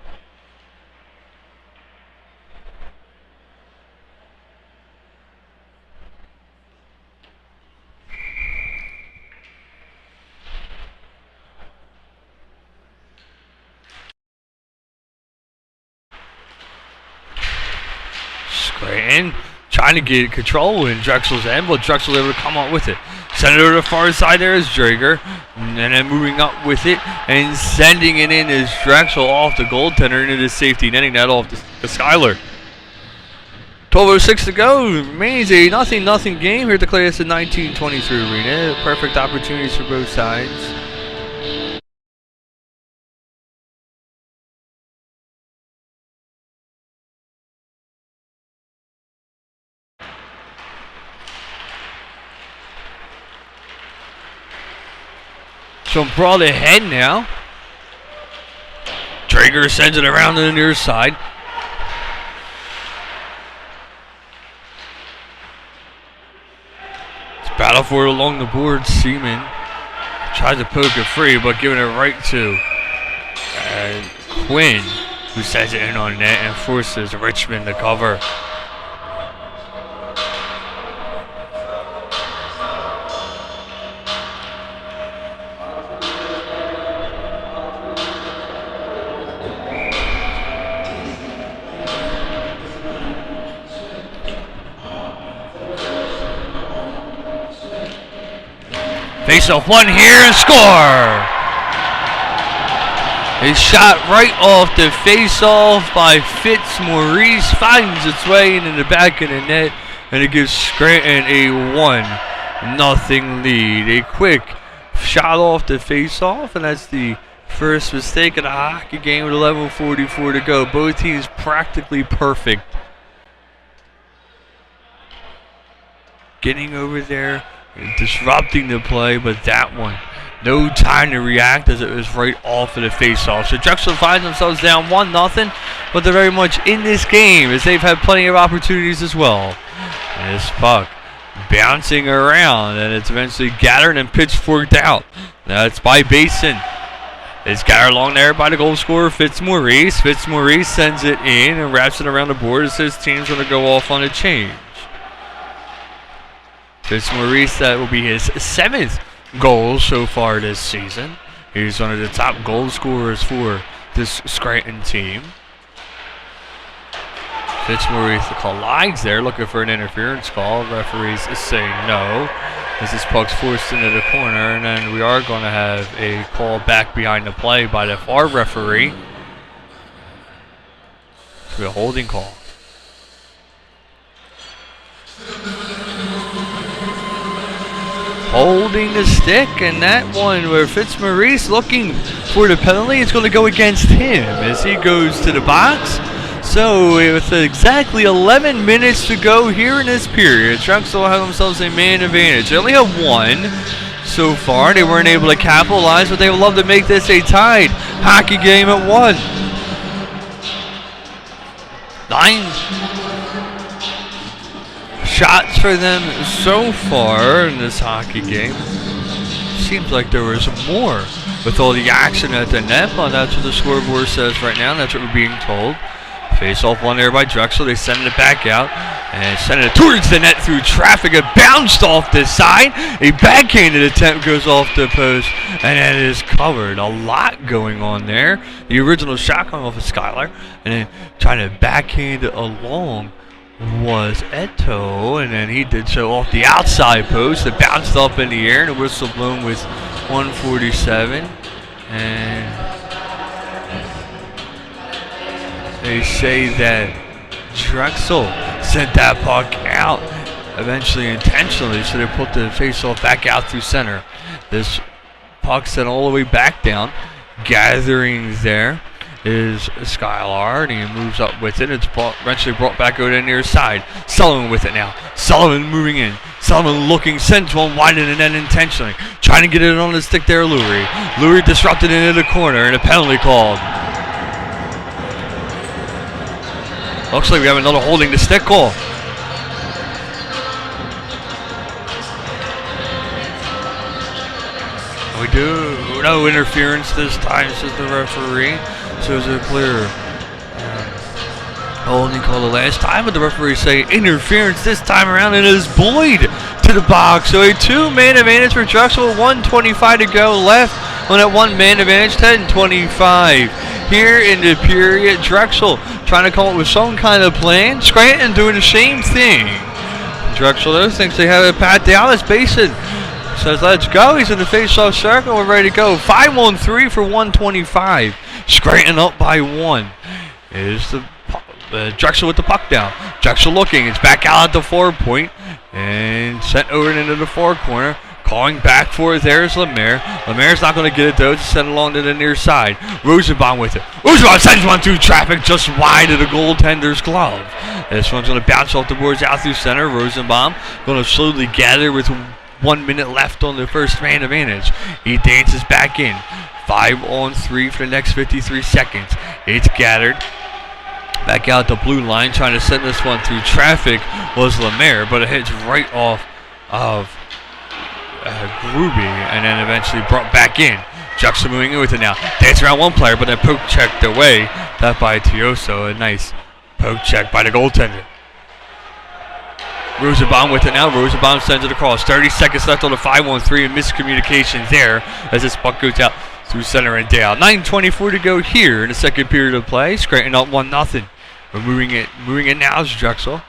A: Scranton trying to get control in Drexel's end, but Drexel able to come up with it. Send it over to the far side there is Drager, and then moving up with it and sending it in is Drexel off the goaltender into the safety, netting that off to Skyler. 12:06 to go. Remains a 0-0 game here at the Collegiate 1923 Arena. Perfect opportunities for both sides. So brought ahead now. Drager sends it around to the near side. It's battle for it along the board. Seaman tries to poke it free, but giving it right to Quinn, who sends it in on net and forces Richmond to cover. Face off one here and score! A shot right off the face off by Fitzmaurice finds its way into the back of the net, and it gives Scranton a 1-0 lead. A quick shot off the face off, and that's the first mistake of the hockey game with 11:44 to go. Both teams practically perfect. Getting over there, disrupting the play, but that one, no time to react as it was right off of the face-off. So Drexel finds themselves down 1-0, but they're very much in this game as they've had plenty of opportunities as well. And this puck bouncing around, and it's eventually gathered and pitchforked out. That's by Basin. It's gathered along there by the goal scorer, Fitzmaurice. Fitzmaurice sends it in and wraps it around the board as his team's going to go off on a change. Fitzmaurice, that will be his 7th goal so far this season. He's one of the top goal scorers for this Scranton team. Fitzmaurice collides there, looking for an interference call. Referees say no, as this puck's forced into the corner, and then we are going to have a call back behind the play by the far referee. It's a holding call. Holding the stick, and that one where Fitzmaurice looking for the penalty, it's going to go against him as he goes to the box. So with exactly 11 minutes to go here in this period, Drexel have themselves a man advantage. They only have one so far. They weren't able to capitalize, but they would love to make this a tied hockey game at 1. 9 shots for them so far in this hockey game. Seems like there was more with all the action at the net, but that's what the scoreboard says right now. That's what we're being told. Face off one there by Drexel. They send it back out and send it towards the net through traffic. It bounced off this side. A backhanded attempt goes off the post, and it is covered. A lot going on there. The original shot coming off of Skylar, and then trying to backhand it along was Eto, and then he did so off the outside post. It bounced up in the air, and the whistle blown with 1:47, and they say that Drexel sent that puck out, eventually intentionally, so they put the face-off back out through center. This puck sent all the way back down. Gathering there is Skylar, and he moves up with it. It's eventually brought back over to the near side. Sullivan with it now. Sullivan moving in. Sullivan looking, sends one wide in the net intentionally. Trying to get it on the stick there, Lurie. Lurie disrupted into the corner, and a penalty called. Looks like we have another holding the stick call. We do no interference this time, says the referee. So it's a clear holding call the last time, but the referee say interference this time around, and it is Boyd to the box. So a 2-man advantage for Drexel, 1:25 to go left on that 1-man advantage, 10:25. Here in the period, Drexel trying to come up with some kind of plan. Scranton doing the same thing. Drexel though thinks they have a pat down. It's Basin says let's go. He's in the face-off circle. We're ready to go. 5-on-3 for 1:25. Scranton up by 1. Is the Drexel with the puck down. Drexel looking. It's back out at the forward point and sent over into the far corner. Calling back for it there is Lemaire. Lemaire's not going to get it though. It's sent along to the near side. Rosenbaum with it. Rosenbaum sends one through traffic just wide of the goaltender's glove. This one's going to bounce off the boards out through center. Rosenbaum going to slowly gather with 1 minute left on the first man advantage. He dances back in. 5-on-3 for the next 53 seconds. It's gathered. Back out the blue line. Trying to send this one through traffic was Lemaire, but it hits right off of Gruby, and then eventually brought back in. Drexel moving in with it now. Dance around one player, but then poke checked away. That by Tioso. A nice poke check by the goaltender. Rosenbaum with it now. Rosenbaum sends it across. 30 seconds left on the 5-on-3, and miscommunication there as this puck goes out through center and down. 9:24 to go here in the second period of play. Scranton up 1-0. We're moving it now is Drexel.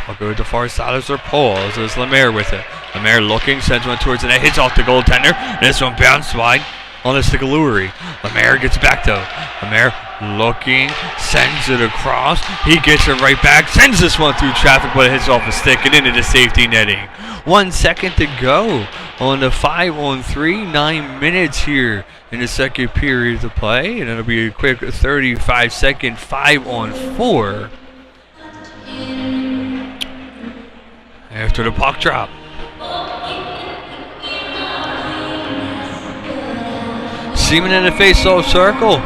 A: I'll go to the far side as their pause. There's Lemaire with it. Lemaire looking, sends one towards the net, hits off the goaltender. This one bounced wide on the stick of Lurie. Lemaire gets back though. Lemaire looking, sends it across. He gets it right back, sends this one through traffic, but it hits off the stick and into the safety netting. 1 second to go on the 5-on-3. 9 minutes here in the second period of play, and it'll be a quick 35-second 5-on-4. After the puck drop. Seaman in the face-off circle.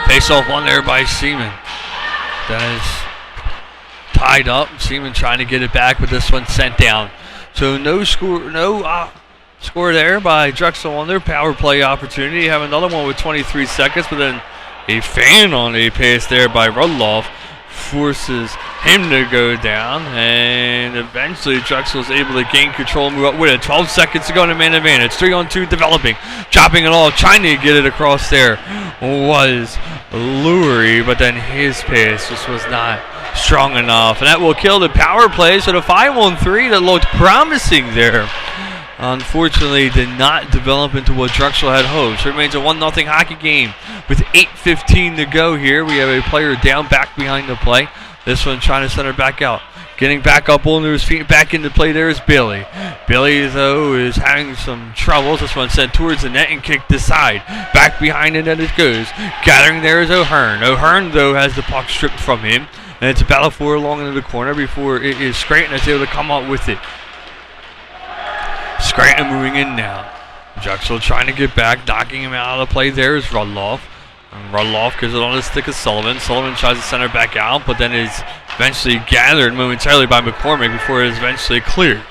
A: Face-off one there by Seaman. That is tied up. Seaman trying to get it back, but this one sent down. So no score there by Drexel on their power play opportunity. Have another one with 23 seconds, but then a fan on a pass there by Rudloff forces him to go down, and eventually Drexel's able to gain control, move up with it. 12 seconds to go in a man advantage. 3-on-2 developing, chopping it off, trying to get it across there was Lurie, but then his pass just was not strong enough, and that will kill the power play. So the 5-on-3 that looked promising there, unfortunately, did not develop into what Drexel had hoped. So it remains a 1-0 hockey game with 8:15 to go here. We have a player down back behind the play. This one trying to center back out. Getting back up onto his feet, back into play there is Billy. Billy, though, is having some troubles. This one sent towards the net and kicked aside. Back behind the net it goes. Gathering there is O'Hearn. O'Hearn, though, has the puck stripped from him. And it's a battle for along into the corner before it is Scranton that's able to come up with it. Scranton moving in now. Drexel trying to get back, knocking him out of the play there is Rudloff. And Rudloff gives it on the stick of Sullivan. Sullivan tries to center back out, but then is eventually gathered momentarily by McCormick before it is eventually cleared.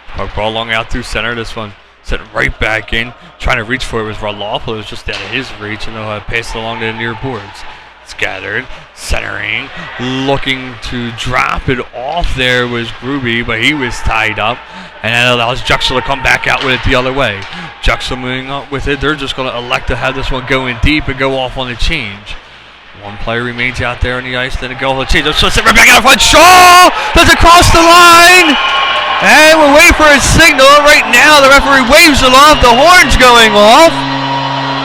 A: Puck ball long out through center. This one set right back in. Trying to reach for it was Rudloff, but it was just out of his reach, and they'll pass it along to the near boards. It's gathered, centering, looking to drop it off there was Gruby, but he was tied up, and that allows Drexel to come back out with it the other way. Drexel moving up with it. They're just going to elect to have this one go in deep and go off on the change. One player remains out there on the ice, then a go on the change. So sit right back out in front. Shaw does it cross the line, and we're waiting for a signal right now. The referee waves it off. The horn's going off.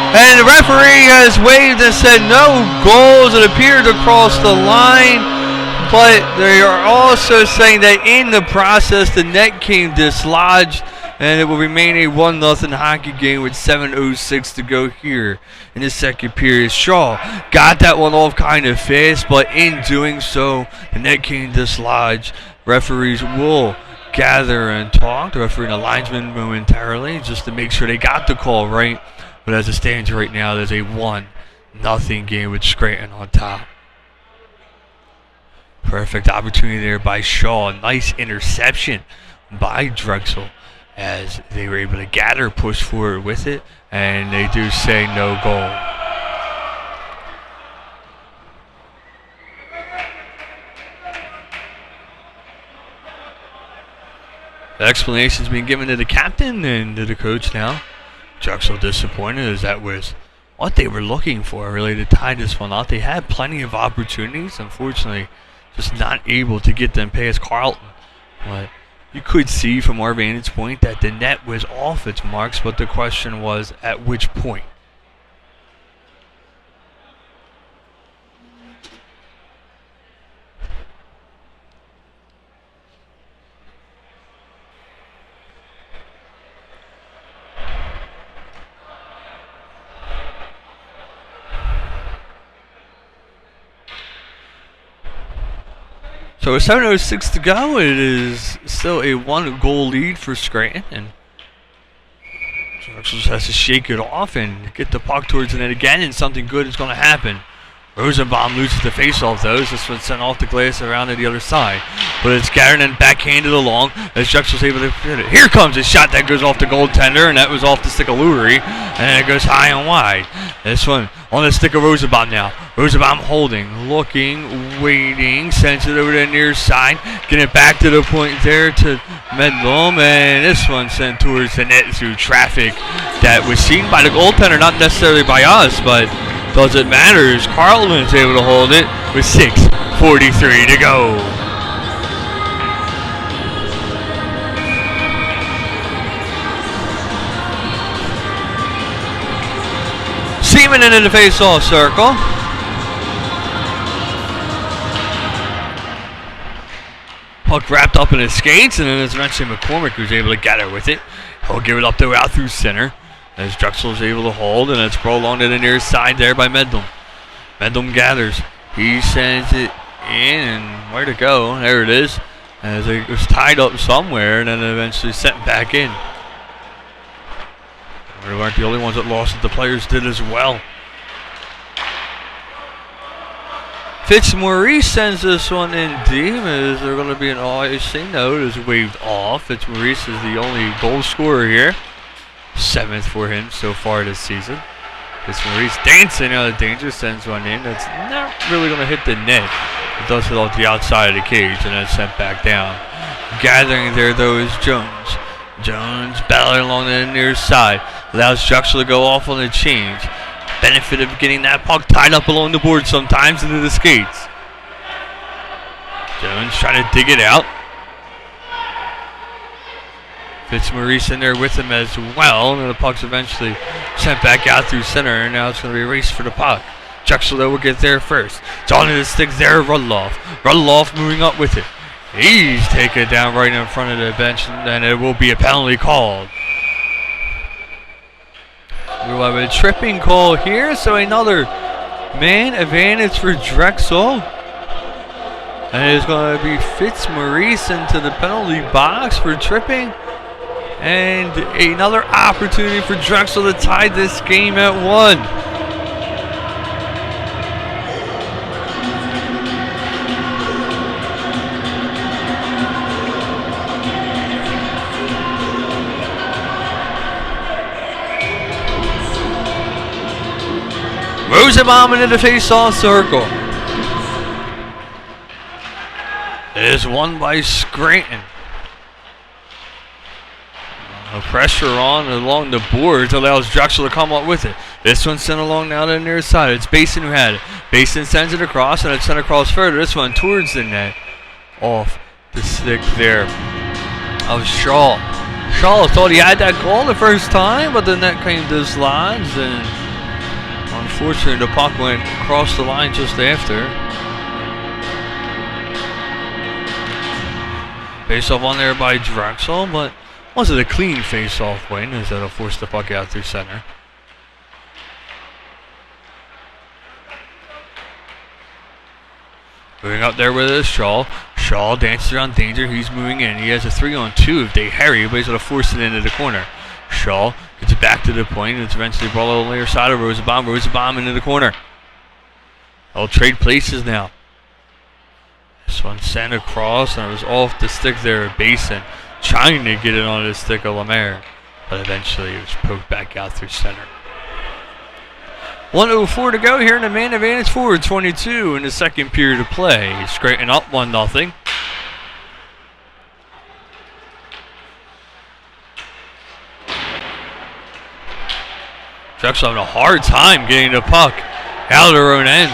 A: And the referee has waved and said no goals. It appeared to cross the line, but they are also saying that in the process the net came dislodged, and it will remain a 1-0 hockey game with 7:06 to go here in the second period. Shaw got that one off kind of fast, but in doing so, the net came dislodged. Referees will gather and talk. The referee and the linesman momentarily just to make sure they got the call right. But as it stands right now, there's a 1-0 game with Scranton on top. Perfect opportunity there by Shaw. Nice interception by Drexel as they were able to gather, push forward with it, and they do say no goal. The explanation's being given to the captain and to the coach now. Drexel disappointed as that was what they were looking for, really, to tie this one out. They had plenty of opportunities, unfortunately, just not able to get them past Carlton. But you could see from our vantage point that the net was off its marks, but the question was at which point. So with 7:06 to go, it is still a 1-goal lead for Scranton, and Drexel just has to shake it off and get the puck towards the net again, and something good is going to happen. Rosenbaum loses the face-off, though. This one's sent off the glass around to the other side. But it's Garrett and backhanded along as Drexel's able to hit it. Here comes a shot that goes off the goaltender, and that was off the stick of Lurie. And it goes high and wide. This one on the stick of Rosenbaum now. Rosenbaum holding, looking, waiting, sends it over to the near side. Getting it back to the point there to Medlum, and this one sent towards the net through traffic that was seen by the goaltender, not necessarily by us, but doesn't matter as Carlton is able to hold it with 6:43 to go. Seaman into the face-off circle. Puck wrapped up in his skates, and then it's eventually McCormick who's able to get it with it. He'll give it up there out through center as Drexel is able to hold, and it's prolonged to the near side there by Medlum. Medlum gathers. He sends it in, and where to go? There it is. As it was tied up somewhere, and then eventually sent back in. We weren't the only ones that lost it. The players did as well. Fitzmaurice sends this one in deep. Is there going to be an icing? No, it is waved off. Fitzmaurice is the only goal scorer here. 7th for him so far this season. Fitzmaurice dancing out of danger, sends one in. That's not really going to hit the net. It does hit off the outside of the cage and then sent back down. Gathering there though is Jones. Jones battling along the near side. Allows Drexel to go off on the change. Benefit of getting that puck tied up along the board sometimes into the skates. Jones trying to dig it out. Fitzmaurice in there with him as well. And the puck's eventually sent back out through center. And now it's going to be a race for the puck. Drexel though will get there first. It's on to the sticks there. Rudloff. Rudloff moving up with it. He's taken it down right in front of the bench. And it will be a penalty called. We'll have a tripping call here. So another man advantage for Drexel. And it's going to be Fitzmaurice into the penalty box for tripping. And another opportunity for Drexel to tie this game at 1. Rosenbaum into the face-off circle. It is won by Scranton. No pressure on along the boards allows Drexel to come up with it. This one sent along now to the near side. It's Basin who had it. Basin sends it across and it's sent across further. This one towards the net. Off the stick there of Shaw. Shaw thought he had that goal the first time, but the net came dislodged and unfortunately the puck went across the line just after. Face off on there by Drexel, but wasn't a clean face-off win as that'll force the puck out through center. Moving up there with it is Shaw. Shaw dances around danger. He's moving in. He has a 3-on-2 if they hurry, but he's going to force it into the corner. Shaw gets it back to the point. It's eventually ball on the near side of Rosenbaum. Rosenbaum into the corner. They'll trade places now. This one sent across and it was off the stick there at Basin. Trying to get it on the stick of Lemaire, but eventually it was poked back out through center. 1:04 to go here in the man advantage forward 22 in the second period of play. Scranton up 1-0. Drexel having a hard time getting the puck out of their own end.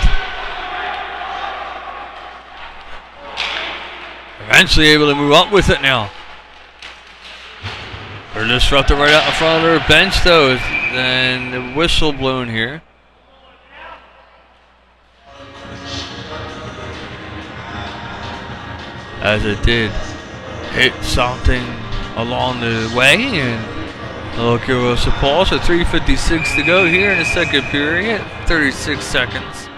A: Eventually able to move up with it now. They're disrupted right out in front of their bench though, and the whistle blown here. As it did hit something along the way, and they'll give us a pause. So 3:56 to go here in the second period. 36 seconds.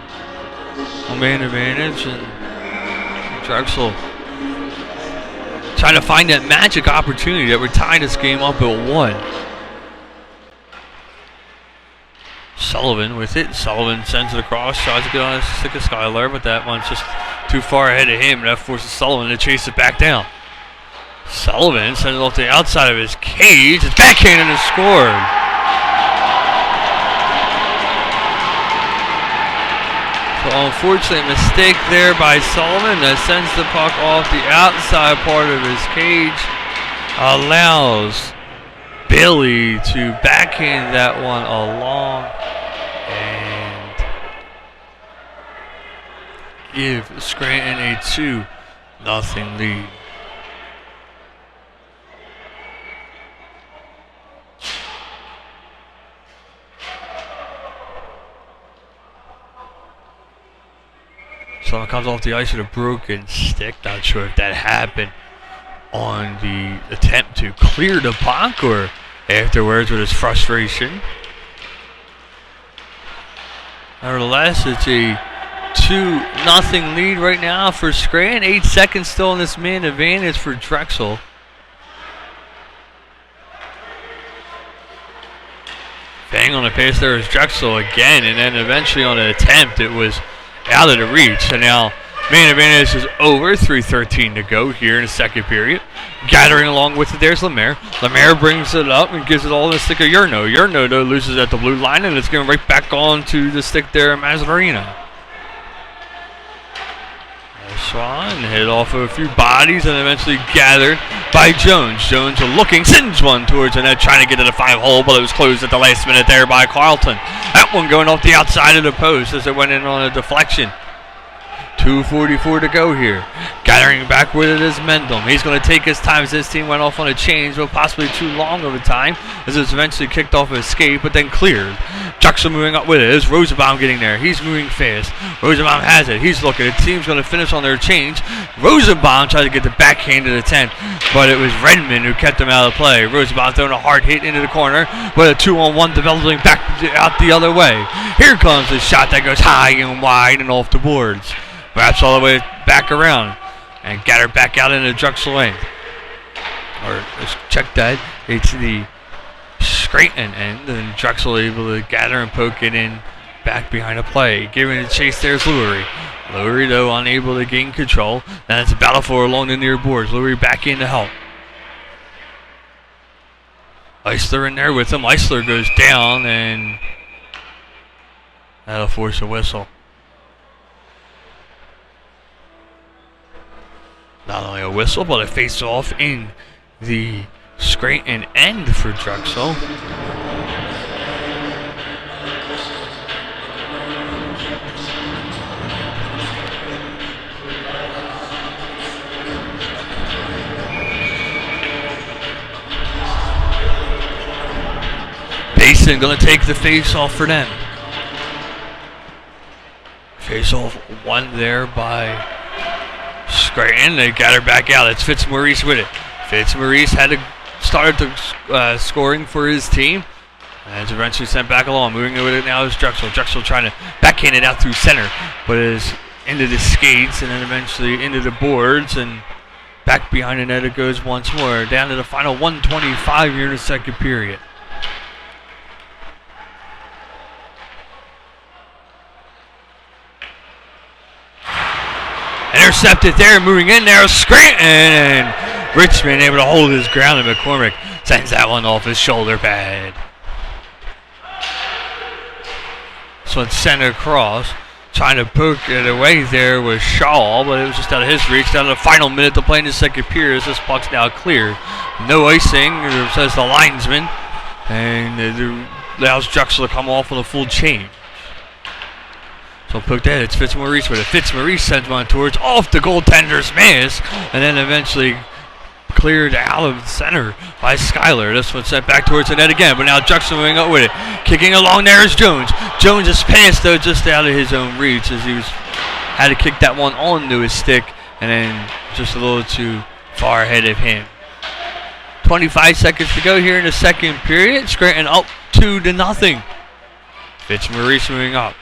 A: On man advantage, and Drexel trying to find that magic opportunity that would tie this game up at 1. Sullivan with it. Sullivan sends it across. Tries to get on the stick of Skylar, but that one's just too far ahead of him. And that forces Sullivan to chase it back down. Sullivan sends it off to the outside of his cage. It's backhanded and scored. So unfortunately, a mistake there by Sullivan that sends the puck off the outside part of his cage. Allows Billy to backhand that one along and give Scranton a 2-0 lead. Someone comes off the ice with a broken stick. Not sure if that happened on the attempt to clear the puck or afterwards with his frustration. Nevertheless, it's a 2-0 lead right now for Scranton. 8 seconds still in this man advantage for Drexel. Bang on the pace there is Drexel again, and then eventually on an attempt it was out of the reach. And now Main advantage is over. 3:13 to go here in the second period. Gathering along with it, there's Lemaire. Lemaire brings it up and gives it all to the stick of Yerno. Yerno, though, loses at the blue line, and it's going right back on to the stick there of Mazzarina. Swan hit off of a few bodies and eventually gathered by Jones. Jones looking, sends one towards the net, trying to get to the 5-hole, but it was closed at the last minute there by Carlton. That one going off the outside of the post as it went in on a deflection. 2:44 to go here. Gathering back with it is Mendham. He's going to take his time as his team went off on a change, but possibly too long of a time as it was eventually kicked off of escape, but then cleared. Drexel moving up with it. There's Rosenbaum getting there. He's moving fast. Rosenbaum has it. He's looking. The team's going to finish on their change. Rosenbaum tried to get the backhand to the 10th, but it was Redmond who kept him out of play. Rosenbaum throwing a hard hit into the corner, but a 2-on-1 developing back out the other way. Here comes the shot that goes high and wide and off the boards. Wraps all the way back around and got her back out into Drexel lane. Or let's check that. It's the Scranton end, and Drexel able to gather and poke it in back behind the play. Giving the chase there's Lurie. Lurie, though, unable to gain control. Now it's a battle for along the near boards. Lurie back in to help. Eisler in there with him. Eisler goes down, and that'll force a whistle. Not only a whistle, but a face-off in the Scranton end for Drexel. Basin going to take the face-off for them. Face-off one there by Scranton. They got her back out. It's Fitzmaurice with it. Fitzmaurice had to start the scoring for his team, and it's eventually sent back along. Moving with it now is Drexel. Drexel trying to backhand it out through center, but is into the skates and then eventually into the boards and back behind the net it goes once more. Down to the final 1:25 here in the second period. Intercepted there, moving in there, Scranton, and Richmond able to hold his ground, and McCormick sends that one off his shoulder pad. This one sent across, trying to poke it away there with Shaw, but it was just out of his reach. Down to the final minute to play in the second period. This puck's now clear. No icing, says the linesman, and it allows Drexel to come off with a full change. So poke that, it's Fitzmaurice with it. Fitzmaurice sends one towards off the goaltender's miss, and then eventually cleared out of the center by Schuyler. This one sent back towards the net again, but now Drexel moving up with it. Kicking along there is Jones. Jones is passed, though, just out of his own reach as he had to kick that one onto his stick, and then just a little too far ahead of him. 25 seconds to go here in the second period. Scranton up 2-0. Fitzmaurice moving up.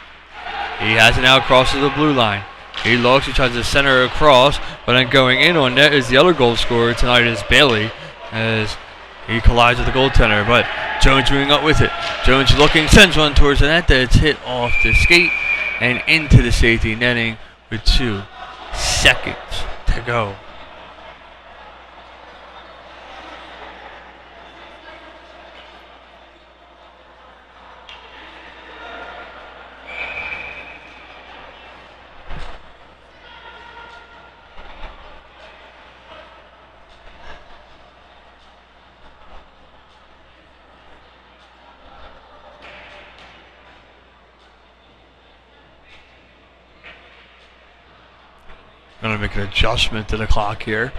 A: He has it now crosses the blue line. He looks, he tries to center across, but then going in on net is the other goal scorer tonight is Bailey as he collides with the goaltender. But Jones moving up with it. Jones looking, sends one towards the net that's hit off the skate and into the safety netting with 2 seconds to go. Going to make an adjustment to the clock here.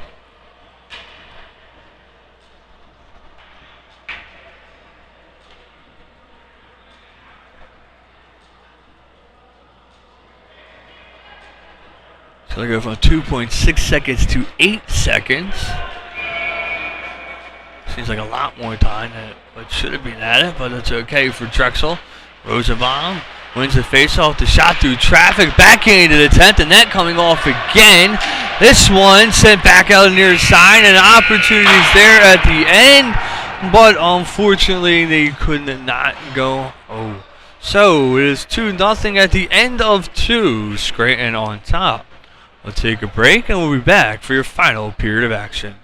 A: It's going to go from 2.6 seconds to 8 seconds. Seems like a lot more time than what should have been at it, but it's okay for Drexel. Rosenbaum wins the faceoff, the shot through traffic, backhand to the 10th, and that coming off again. This one sent back out near the side, and opportunities there at the end, but unfortunately they could not go. So it is 2-0 at the end of 2. Scranton on top Let's take a break and we'll be back for your final period of action.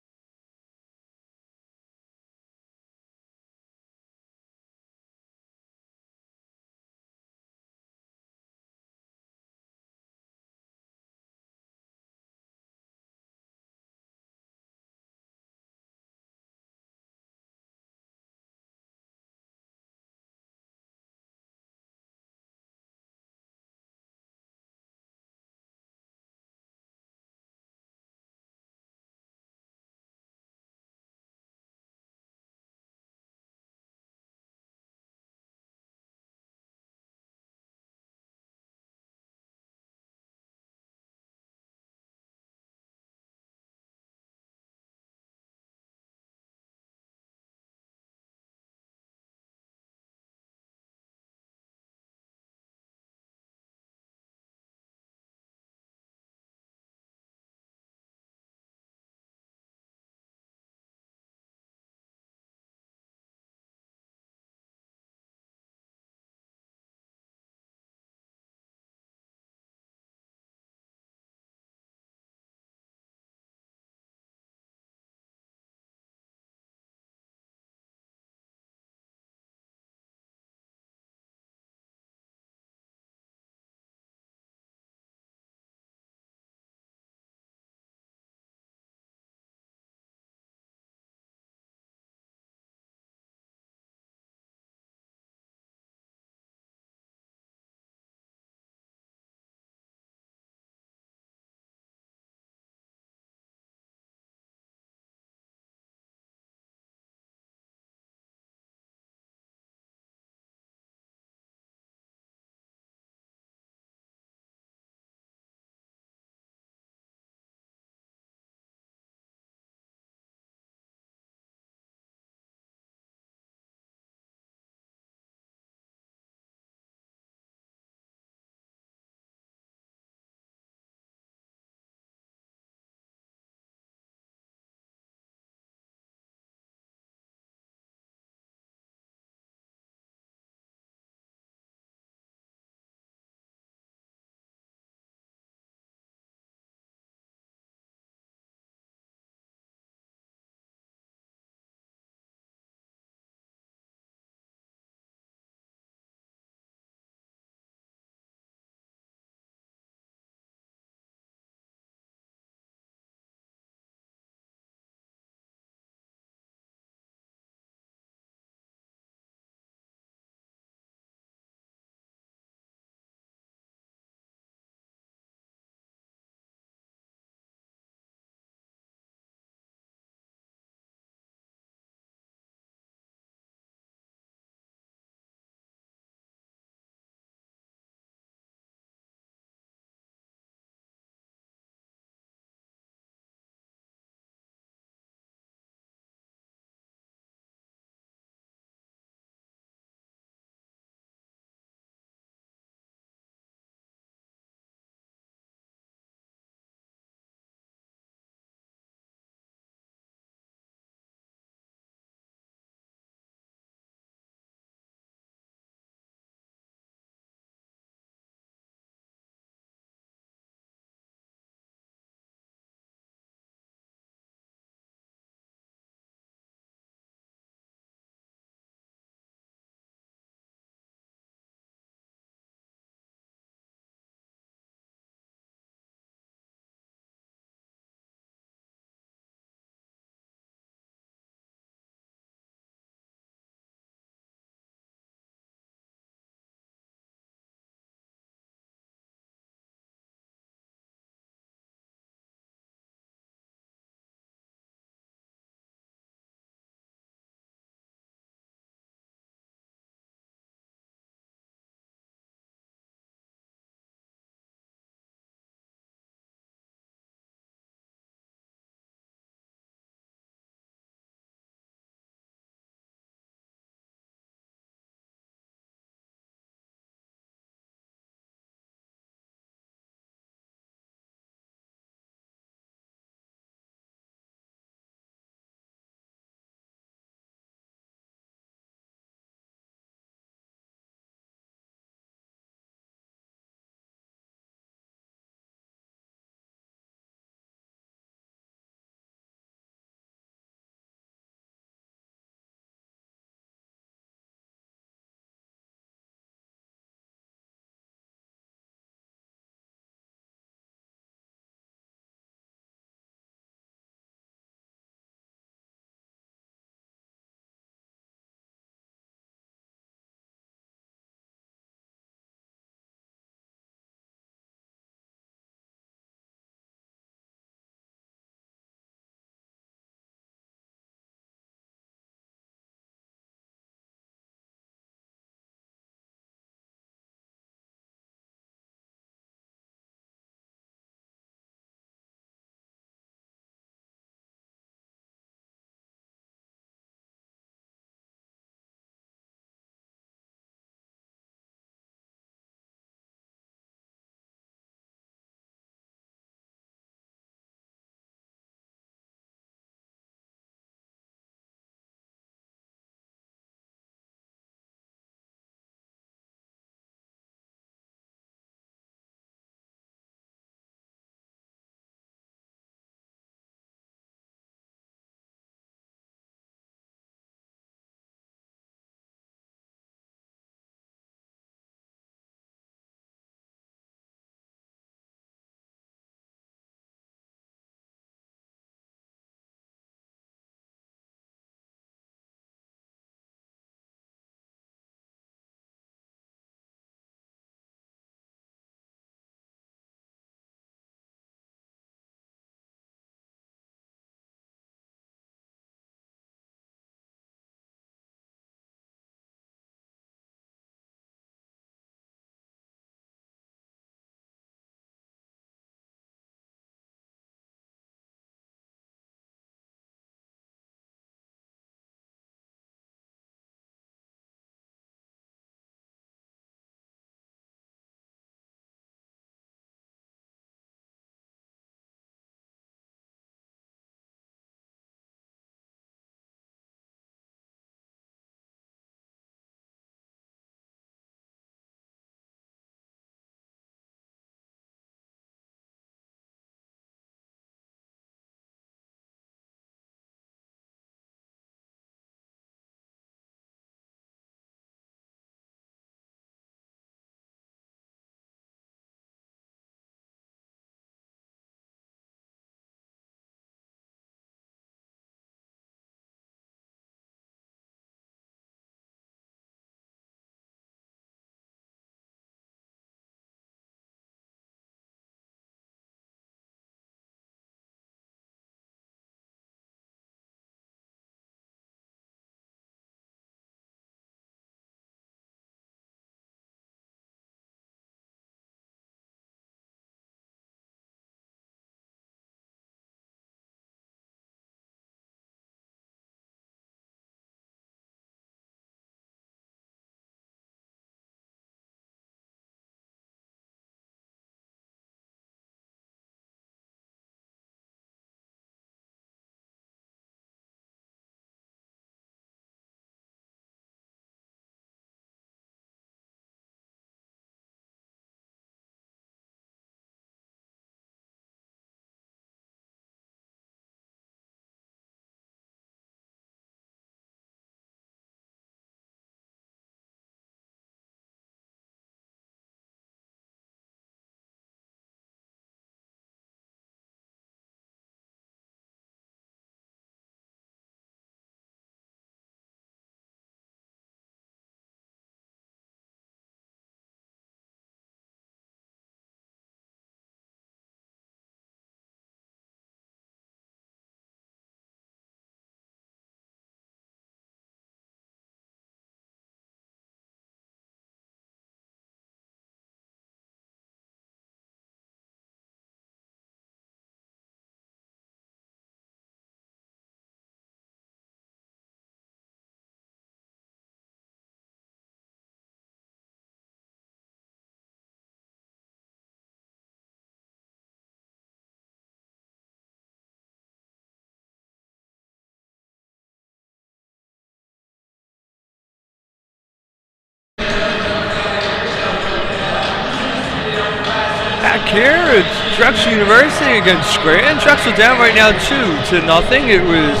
A: back here. It's Drexel University against Scranton. Drexel down right now 2-0. It was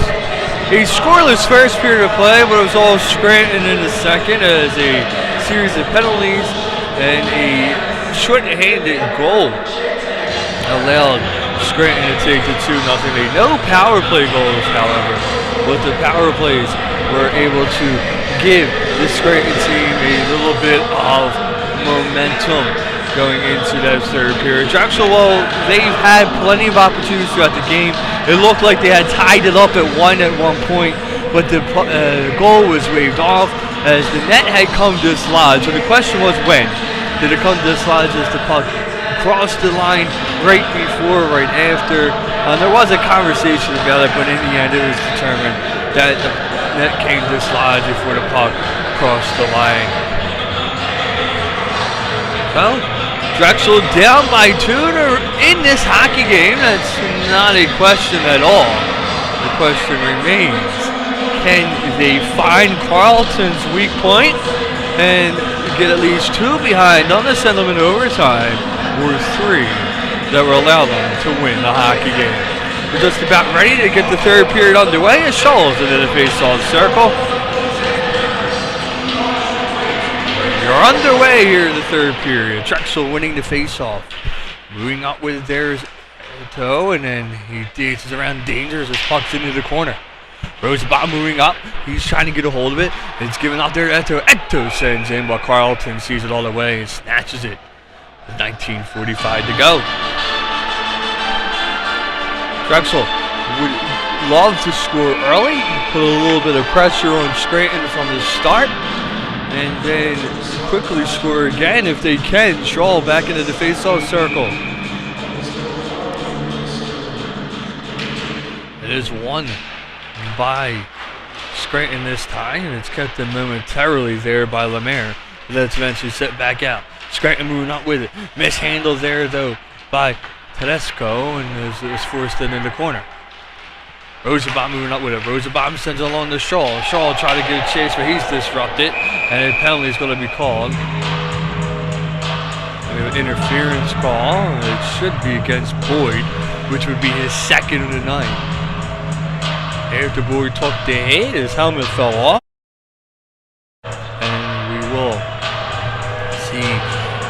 A: a scoreless first period of play, but it was all Scranton in the second as a series of penalties and a short-handed goal allowed Scranton to take the 2-0 lead. No power play goals, however, but the power plays were able to give the Scranton team a little bit of momentum going into that third period. Drexel, well, they've had plenty of opportunities throughout the game. It looked like they had tied it up at one point, but the goal was waved off as the net had come to dislodge. So the question was when? Did it come to dislodge as the puck crossed the line right before, right after? There was a conversation about it, but in the end it was determined that the net came to dislodge before the puck crossed the line. Well, Drexel down by 2 in this hockey game. That's not a question at all. The question remains, can they find Carleton's weak point and get at least 2 behind on the send them in overtime, or 3 that will allow them to win the hockey game? We're just about ready to get the third period underway as Scholl's into the face-off circle. We're underway here in the third period. Drexel winning the face-off. Moving up with their toe, and then he dances around dangerous as puck's into the corner. Rosenbaum moving up. He's trying to get a hold of it. It's given out there to Eto. Eto sends in, but Carleton sees it all the way and snatches it. With 19:45 to go. Drexel would love to score early, put a little bit of pressure on Scranton from the start, and then quickly score again if they can. Shaw back into the face-off circle. It is won by Scranton this time, and it's kept them momentarily there by Lemaire. Let's eventually set back out. Scranton moving up with it. Mishandled there though by Tedesco, and is forced into the corner. Rosenbaum moving up with it. Rosenbaum sends it along to Shaw. Shaw trying to get a chase, but he's disrupted, and a penalty is going to be called. An interference call. It should be against Boyd, which would be his second of the night. After Boyd took the hit, his helmet fell off, and we will see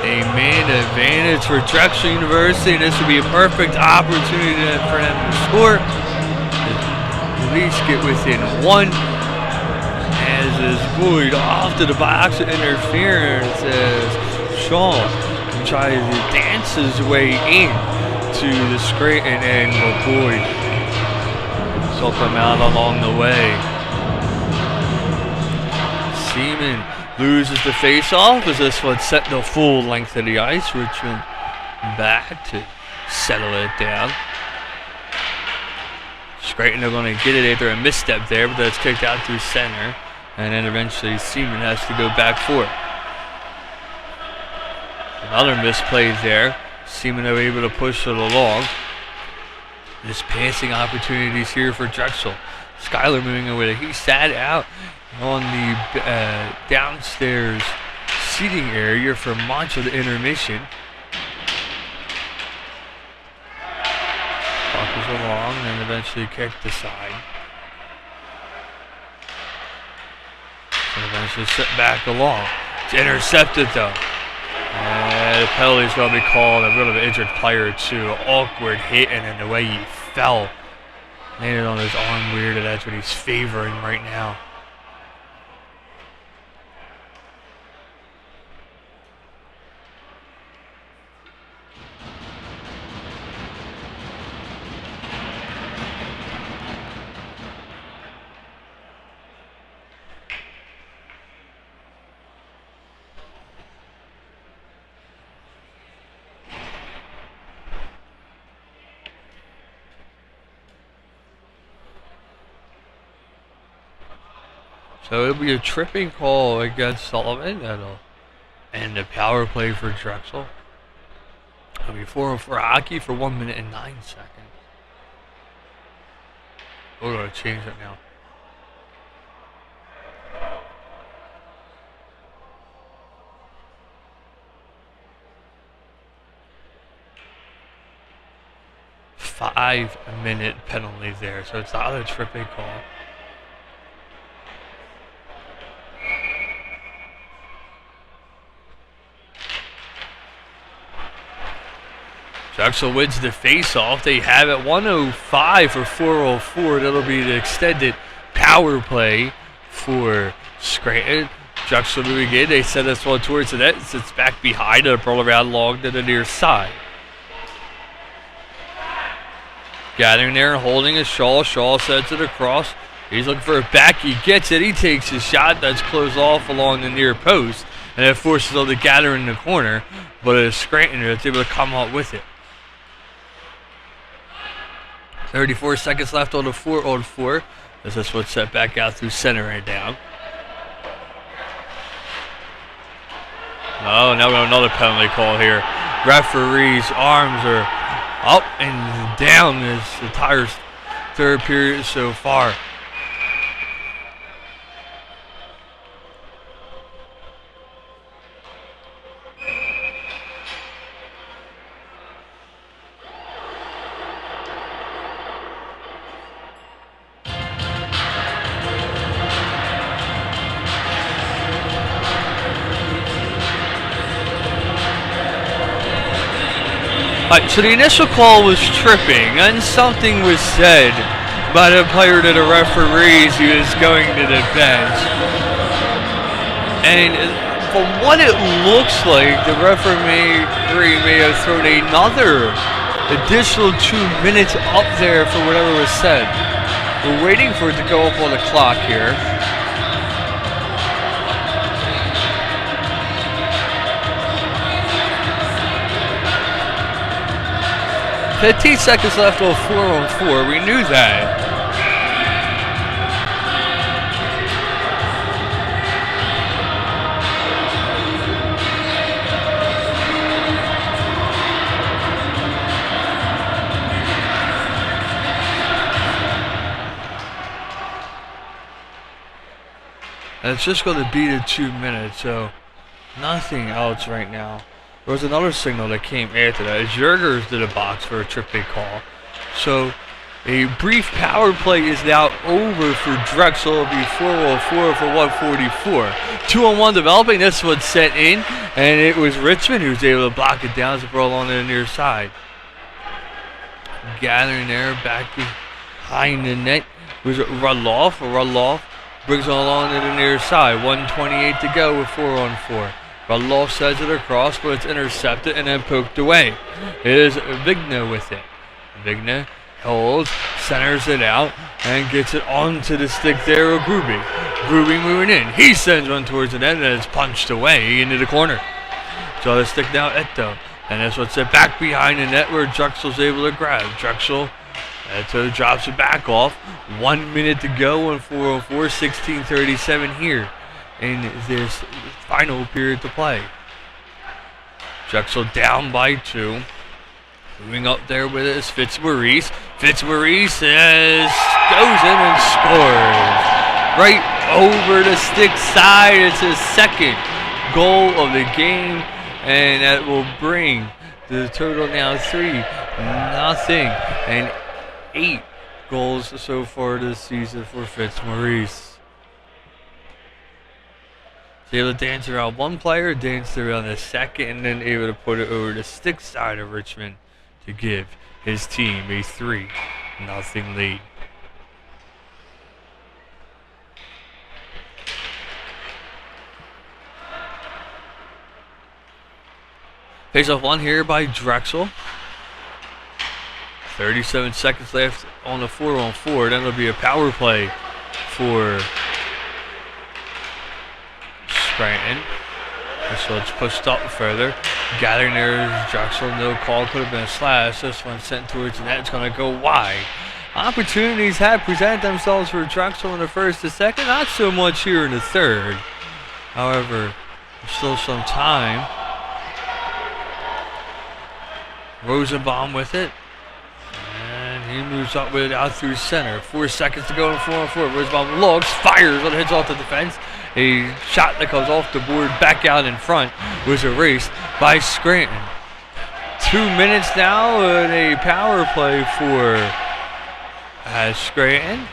A: a man advantage for Drexel University. This would be a perfect opportunity for them to score. At least get within 1. As is Boyd off to the box of interference as Shaw tries to dance his way in to the Scranton end, but Boyd took him out along the way. Seaman loses the face-off as this one set the full length of the ice. Richmond back to settle it down. Scranton are going to get it after a misstep there, but that's kicked out through center. And then eventually Seaman has to go back for it. Another misplay there. Seaman are able to push it along. Just passing opportunities here for Drexel. Skyler moving away. He sat out on the downstairs seating area for much of the intermission. Puck is along and eventually kicked aside. And eventually set back along. It's intercepted though. And the penalty is going to be called. A bit of an injured player too. Awkward hit, and then the way he fell. Landed on his arm weird, and that's what he's favoring right now. So it'll be a tripping call against Sullivan. That'll end the power play for Drexel. It'll be 4-on-4 hockey for 1 minute and 9 seconds. We're going to change it now. 5-minute penalty there, so it's not a tripping call. Drexel wins the face-off. They have it 105 for 404. That'll be the extended power play for Scranton. Drexel moving in. They send this one towards the net. Sits back behind and roll around long to the near side. Gathering there and holding is Shaw. Shaw sends it across. He's looking for a back. He gets it. He takes his shot. That's closed off along the near post. And it forces them to gather in the corner. But it's Scranton that's able to come up with it. 34 seconds left on the 4-on-4. As this one's set back out through center and down. Oh, now we have another penalty call here. Referee's arms are up and down as the Tigers' third period so far. So the initial call was tripping, and something was said by the player to the referees who was going to the bench. And from what it looks like, the referee may have thrown another additional 2 minutes up there for whatever was said. We're waiting for it to go up on the clock here. 15 seconds left on 4-on-4. We knew that. And it's just going to be the 2 minutes, so nothing else right now. There was another signal that came after that. Jurgers did a box for a tripping call. So a brief power play is now over for Drexel. It'll be 4-on-4 for 144. 2-on-1 developing. This one set in, and it was Richmond who was able to block it down as it brought along to the near side. Gathering there back behind the net was Rudloff. Rudloff brings it along to the near side. 1:28 to go with 4-on-4. Rudloff sends it across, but it's intercepted and then poked away. It is Vigna with it. Vigna holds, centers it out, and gets it onto the stick there of Gruby. Gruby moving in. He sends one towards the net, and it's punched away into the corner. So the stick now Eto. And that's what's it back behind the net where Drexel's able to grab. Drexel Eto drops it back off. 1 minute to go on 4-on-4, 16:37 here in this final period to play. Drexel down by 2. Moving up there with it is Fitzmaurice. Fitzmaurice goes in and scores. Right over the stick side. It's his second goal of the game. And that will bring the total now 3-0. And 8 goals so far this season for Fitzmaurice. So able to dance around one player, danced around the second, and then able to put it over the stick side of Richmond to give his team a 3-0 lead. Face off one here by Drexel. 37 seconds left on the 4-on-4. Then it'll be a power play for Scranton. This one's pushed up further. Gathering there is Drexel. No call. Could have been a slash. This one sent towards the net. It's going to go wide. Opportunities have presented themselves for Drexel in the first and second. Not so much here in the third. However, there's still some time. Rosenbaum with it. And he moves up with it out through center. 4 seconds to go in 4-on-4. Rosenbaum looks, fires, but it hits off the defense. A shot that comes off the board back out in front was erased by Scranton. 2 minutes now and a power play for Scranton.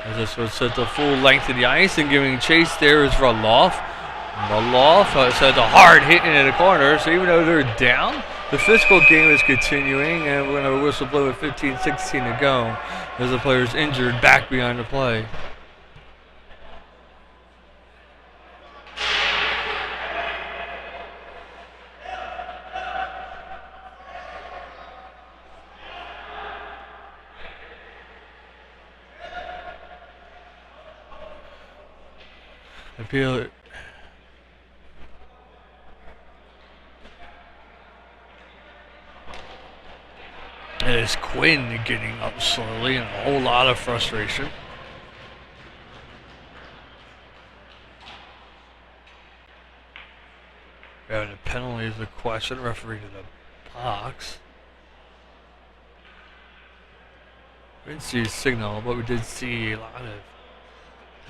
A: As this was set the full length of the ice and giving chase there is Rudloff. Rudloff set the hard hitting in the corner, so even though they're down, the physical game is continuing, and we're going to whistle blow with 15-16 to go as the player's injured back behind the play. Appeal it. And it's Quinn getting up slowly and a whole lot of frustration. And the penalty is the question. Referee to the box. We didn't see a signal, but we did see a lot of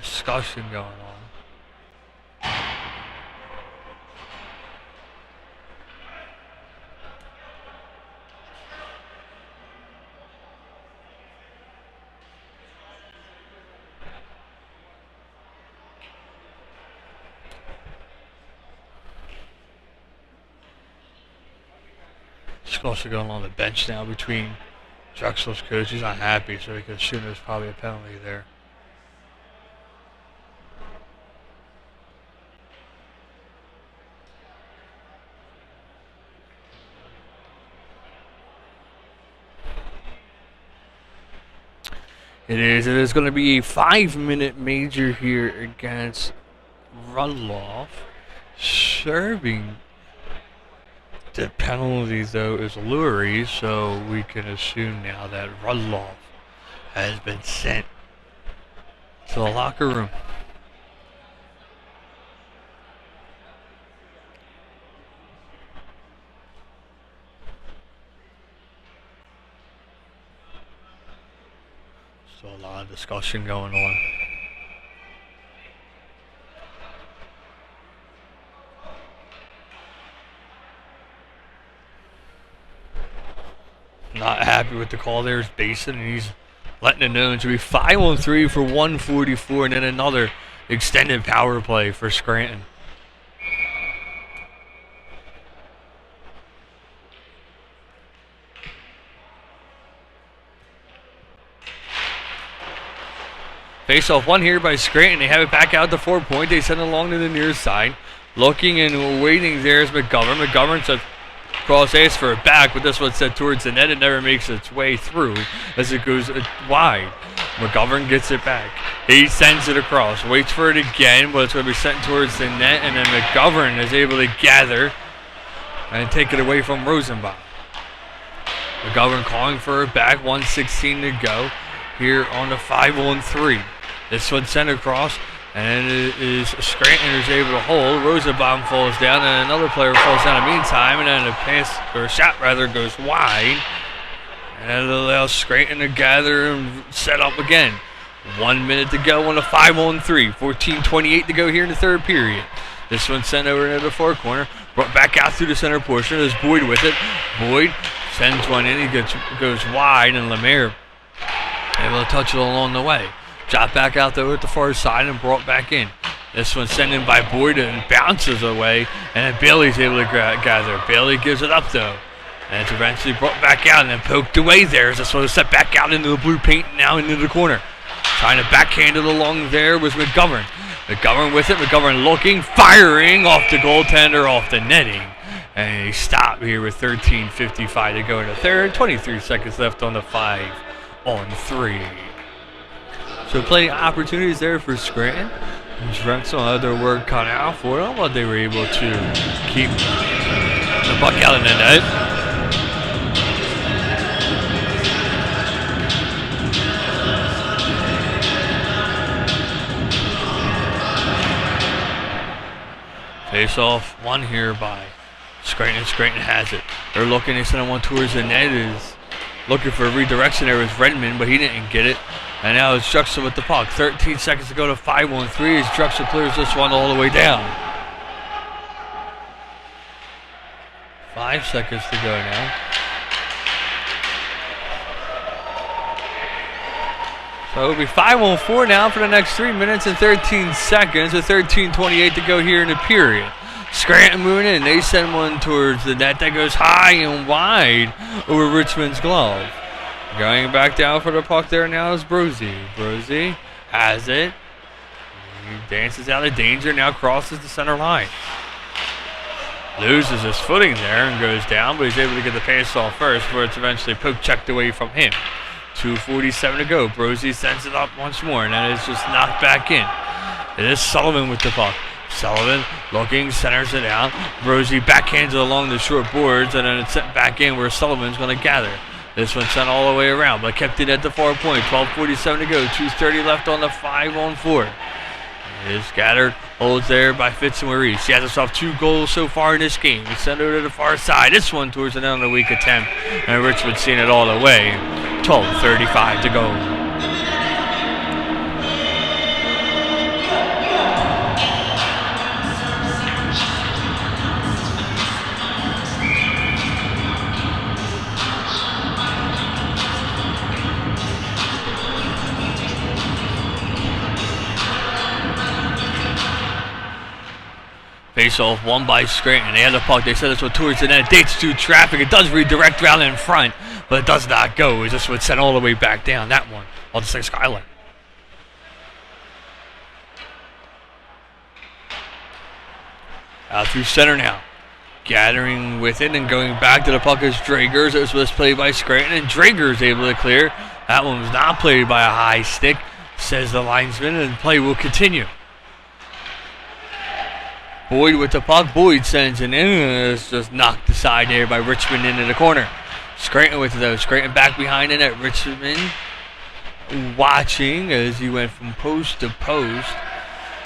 A: discussion going on. Discussion going on the bench now between Drexel's coach. He's not happy, so he could assume there's probably a penalty there. It is going to be a 5-minute major here against Rudloff. Serving the penalty, though, is Lurie, so we can assume now that Rudloff has been sent to the locker room. So a lot of discussion going on. Not happy with the call. There's Basin, and he's letting it know it should be 5-on-3 for 144, and then another extended power play for Scranton. Face off one here by Scranton. They have it back out to 4-point. They send it along to the near side. Looking and waiting there is McGovern. McGovern says cross ace for a back, but this one's set towards the net. It never makes its way through as it goes wide. McGovern gets it back. He sends it across. Waits for it again, but it's going to be sent towards the net, and then McGovern is able to gather and take it away from Rosenbaum. McGovern calling for it back. 1:16 to go here on the 5-on-3. This one sent across, and it is Scranton who's able to hold. Rosenbaum falls down, and another player falls down in the meantime, and then a pass, or a shot rather, goes wide. And it allows Scranton to gather and set up again. 1 minute to go on the 5-on-3. 14:28 to go here in the third period. This one sent over into the far corner. Brought back out through the center portion. There's Boyd with it. Boyd sends one in. He goes wide, and Lemaire able to touch it along the way. Shot back out there at the far side and brought back in. This one sent in by Boyd and bounces away, and then Bailey's able to gather. Bailey gives it up though, and it's eventually brought back out and then poked away there. This one is set back out into the blue paint and now into the corner. Trying to backhand it along there was McGovern. McGovern with it. McGovern looking, firing off the goaltender, off the netting. And he stopped here with 13:55 to go in the third. 23 seconds left on the 5-on-3. So plenty of opportunities there for Scranton. Drexel had their work cut out for them, but they were able to keep the puck out of the net. Face off one here by Scranton. Scranton has it. They're looking, they send one towards the net. Is looking for a redirection there with Redmond, but he didn't get it. And now it's Drexel with the puck. 13 seconds to go to 5-on-3 as Drexel clears this one all the way down. 5 seconds to go now. So it'll be 5-on-4 now for the next 3 minutes and 13 seconds with 13:28 to go here in the period. Scranton moving in. They send one towards the net that goes high and wide over Richmond's glove. Going back down for the puck there now is Brosey. Brosey has it. He dances out of danger, now crosses the center line. Loses his footing there and goes down, but he's able to get the pass off first before it's eventually poke checked away from him. 2:47 to go. Brosey sends it up once more, and that is just knocked back in. It is Sullivan with the puck. Sullivan looking, centers it out. Brosey backhands it along the short boards, and then it's sent back in where Sullivan's going to gather. This one sent all the way around, but kept it at the far point. 12:47 to go. 2:30 left on the 5-on-4. It is scattered, holds there by Fitzmaurice. He has himself 2 goals so far in this game. He sent it over to the far side. This one towards the end of the weak attempt, and Richmond seeing it all the way. 12:35 to go. Face-off won by Scranton. They had the puck. They sent this one towards the net. Dates through traffic. It does redirect around in front, but it does not go. It just would send all the way back down. That one on the 6th island. Out through center now. Gathering with it and going back to the puck is Dragers. It was played by Scranton, and Dragers able to clear. That one was not played by a high stick, says the linesman, and play will continue. Boyd with the puck. Boyd sends it in, and it's just knocked aside there by Richmond into the corner. Scranton with it though. Scranton back behind it at Richmond. Watching as he went from post to post.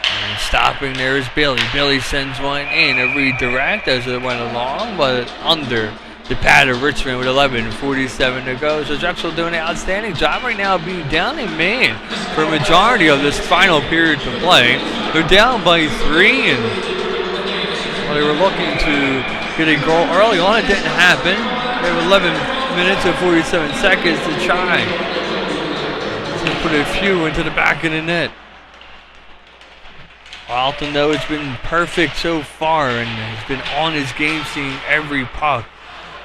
A: And stopping there is Bailey. Bailey sends one in. A redirect as it went along, but under the pad of Richmond with 11:47 to go. So Drexel doing an outstanding job right now being down in man for a majority of this final period to play. They're down by 3, and they were looking to get a goal early on. It didn't happen. They have 11 minutes and 47 seconds to try to put a few into the back of the net. Alton, though, has been perfect so far and has been on his game, seeing every puck.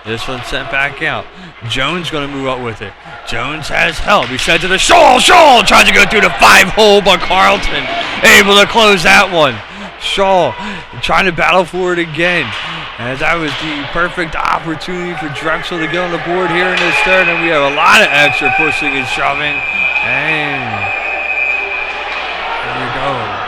A: This one sent back out. Jones going to move up with it. Jones has help. He sends it to Shaw. Shaw tries to go through the 5-hole, but Carlton able to close that one. Shaw trying to battle for it again. And that was the perfect opportunity for Drexel to get on the board here in this third. And we have a lot of extra pushing and shoving. And there we go.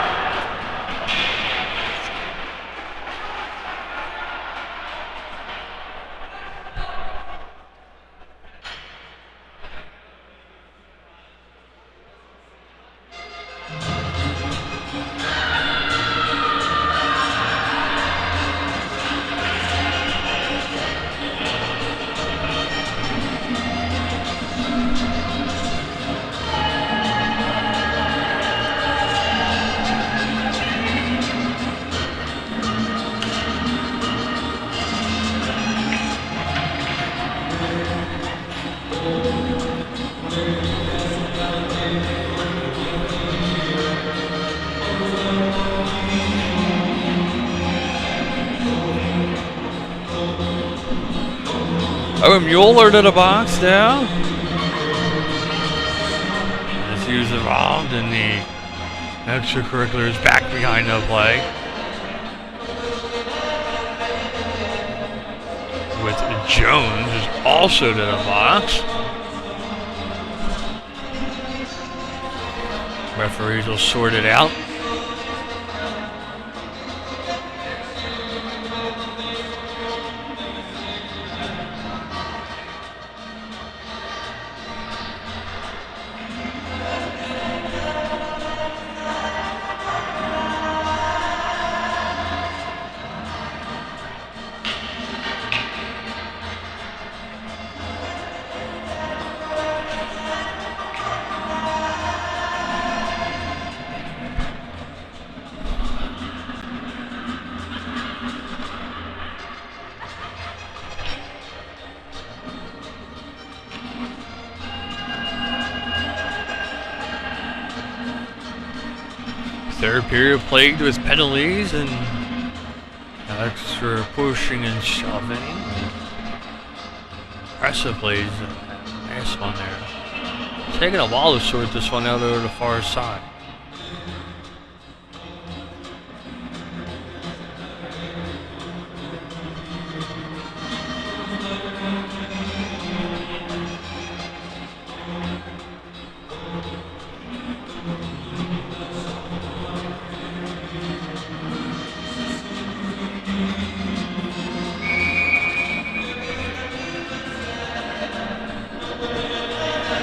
A: Oh, Mueller to the box now. As he was involved in the extracurriculars back behind the play. With Jones is also to the box. Referees will sort it out. Third period plagued with penalties and extra pushing and shoving. Impressive plays. Nice one there. It's taking a while to sort this one out over the far side.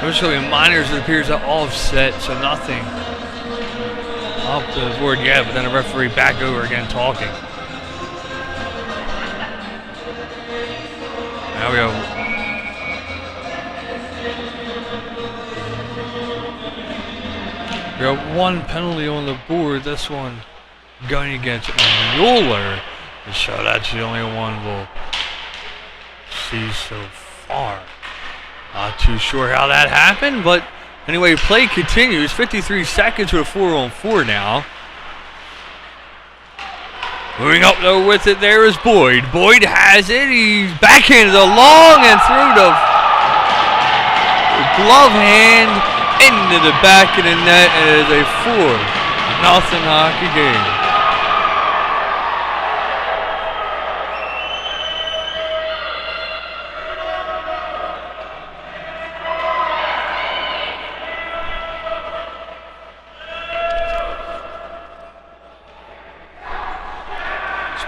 A: There's going to be minors, it appears, at offset, so nothing off the board yet, but then the referee back over again talking. Now we go. We got one penalty on the board, this one going against Mueller. So that's the only one we'll see so far. Not too sure how that happened, but anyway, play continues. 53 seconds with a 4-on-4 now. Moving up though with it there is Boyd. Boyd has it. He's backhanded along and through the glove hand into the back of the net. It is a 4-0 hockey game.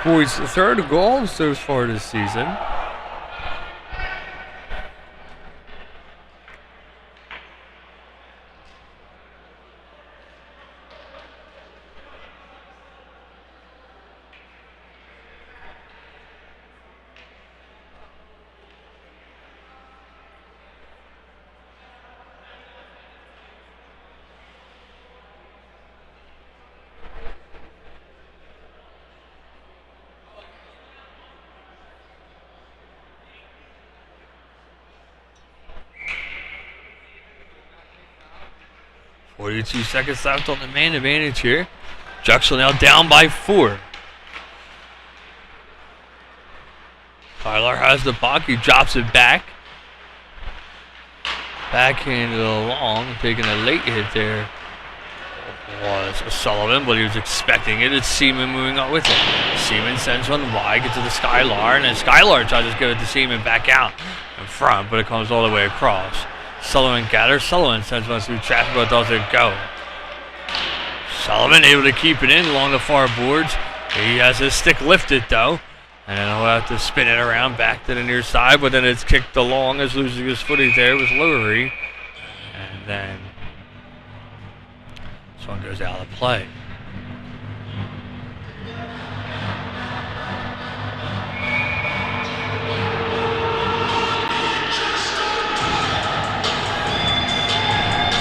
A: Boyd's third goal so far this season. Two seconds left on the man advantage here. Drexel now down by 4. Tyler has the puck. He drops it back. Backhanded along, taking a late hit there. Was Sullivan, but he was expecting it. It's Seaman moving up with it. Seaman sends one wide, gets to the Skylar, and then Skylar tries to give it to Seaman back out in front, but it comes all the way across. Sullivan gathers. Sullivan sends one through traffic, but doesn't go. Sullivan able to keep it in along the far boards. He has his stick lifted though, and then he'll have to spin it around back to the near side, but then it's kicked along as losing his footing there with Lurie. And then this one goes out of play.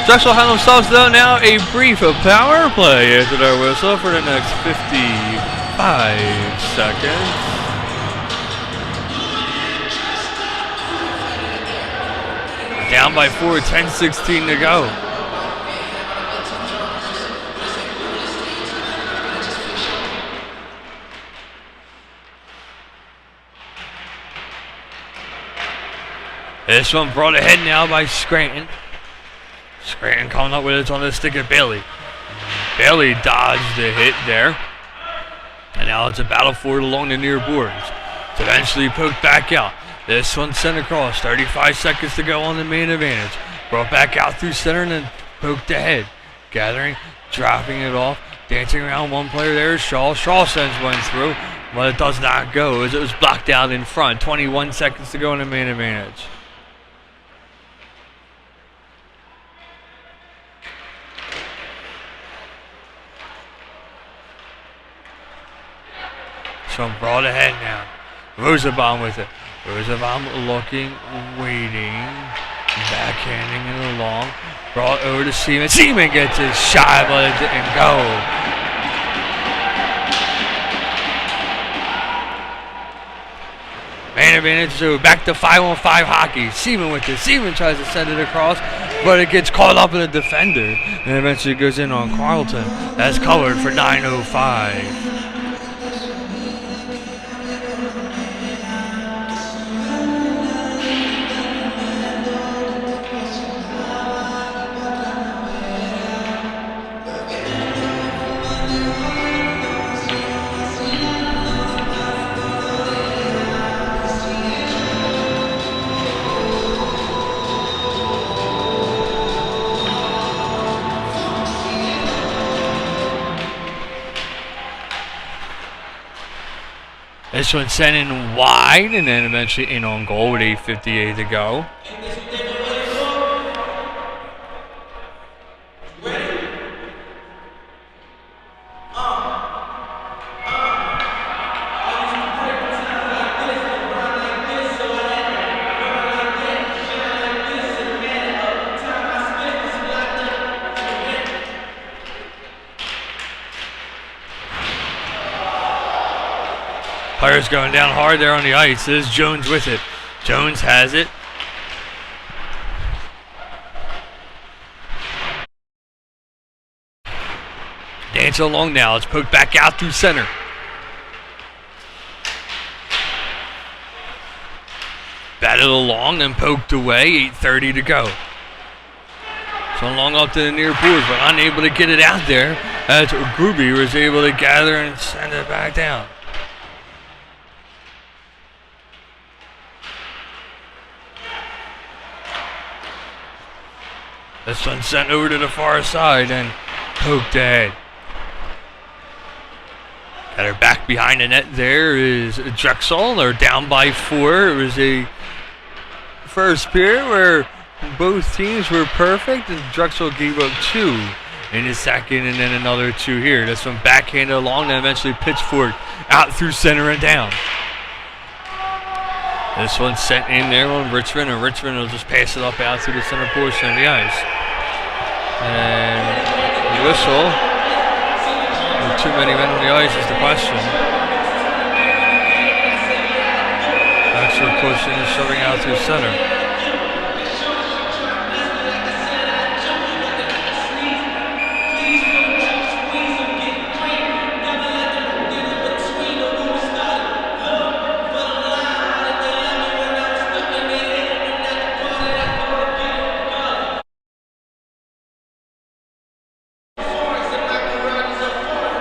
A: Drexel have themselves though now a brief power play after their whistle for the next 55 seconds. Down by 4, 10-16 to go. This one brought ahead now by Scranton. Scranton coming up with it on the stick of Bailey. Bailey dodged the hit there. And now it's a battle for it along the near boards. It's eventually poked back out. This one sent across. 35 seconds to go on the main advantage. Brought back out through center and then poked ahead. Gathering, dropping it off. Dancing around one player there is Shaw. Shaw sends one through, but it does not go as it was blocked out in front. 21 seconds to go on the main advantage. So brought ahead now. Rosenbaum with it. Rosenbaum looking, waiting, backhanding it along. Brought over to Seaman. Seaman gets his shot, but it didn't go. Man advantage, so back to 5-on-5 hockey. Seaman with it. Seaman tries to send it across, but it gets caught up in a defender, and eventually goes in on Carlton. That's covered for 9:05. This one sent in wide, and then eventually in on goal with 8:58 to go. Players going down hard there on the ice. This is Jones with it. Jones has it. Dancing along now. It's poked back out through center. Batted along and poked away. 8:30 to go. So long up to the near boards, but unable to get it out there as Gruby was able to gather and send it back down. This one sent over to the far side and poked ahead. Got her back behind the net. There is Drexel. They're down by 4. It was a first period where both teams were perfect, and Drexel gave up 2 in the second, and then another 2 here. This one backhanded along, and eventually pitchfork out through center and down. This one sent in there on Richmond, and Richmond will just pass it up out through the center portion of the ice. And the whistle, with too many men on the ice is the question. Extra pushing and shoving out through center.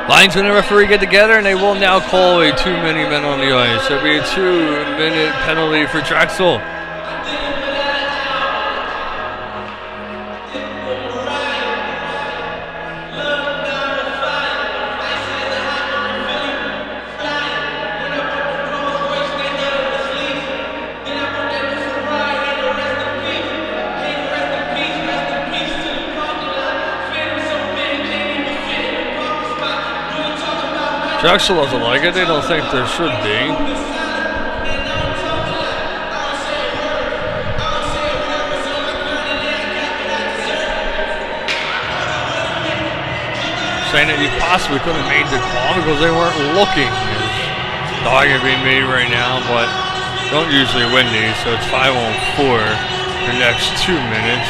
A: Linesman and referee get together, and they will now call a too many men on the ice. There'll be a 2-minute penalty for Drexel. Drexel doesn't like it. They don't think there should be. Saying that you possibly could have made the call because they weren't looking. There's the argument being made right now, but don't usually win these, so it's 5-on-4 for the next 2 minutes.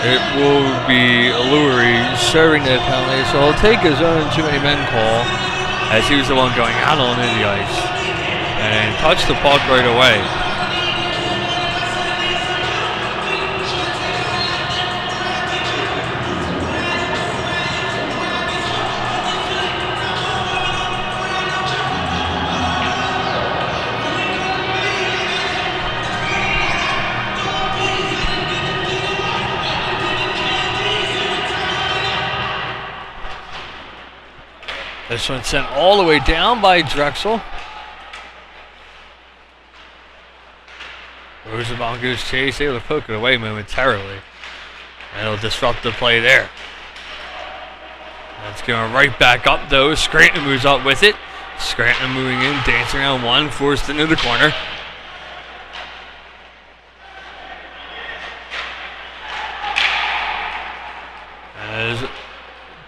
A: It will be Lurie serving that penalty, so he'll take his own too many men call, as he was the one going out on the ice and touched the puck right away. This one sent all the way down by Drexel. Rosenbaum goes chase, able to poke it away momentarily. And it'll disrupt the play there. That's going right back up though. Scranton moves up with it. Scranton moving in, dancing around one, forced into the corner. As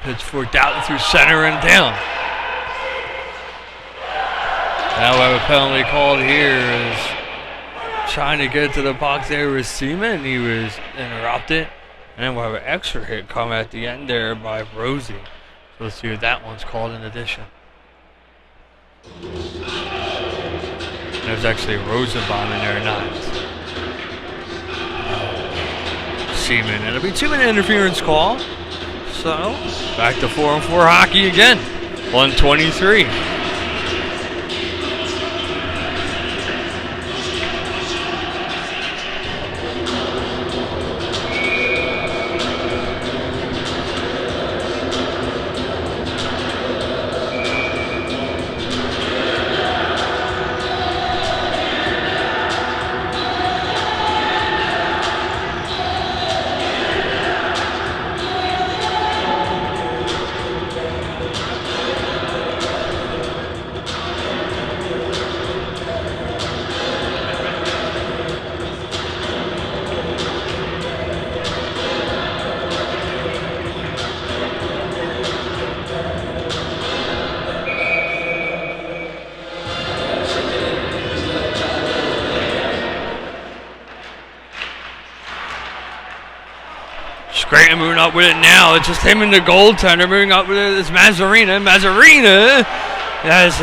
A: pitchforked out through center and down. Now we have a penalty called here. Is trying to get to the box there with Seaman. He was interrupted. And then we'll have an extra hit come at the end there by Rosie. So let's see what that one's called in addition. There's actually Rosenbaum in there, not Seaman. It'll be 2-minute interference call. So back to 4-on-4 hockey again. 1:23. Scranton moving up with it now. It's just him and the goaltender moving up with it. It's Mazzarina. Mazzarina has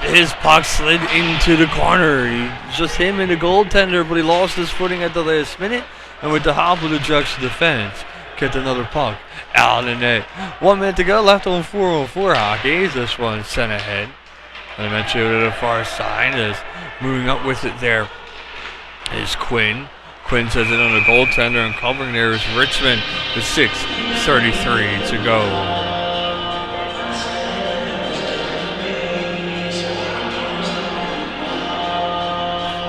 A: his puck slid into the corner. Just him and the goaltender, but he lost his footing at the last minute. And with the hop of the Drexel defense, get another puck out in the net. 1 minute to go left on 4-on-4 hockey. This one sent ahead. And eventually to the far side is moving up with it there is Quinn. Quinn says it on the goaltender, and covering there is Richmond with 6:33 to go.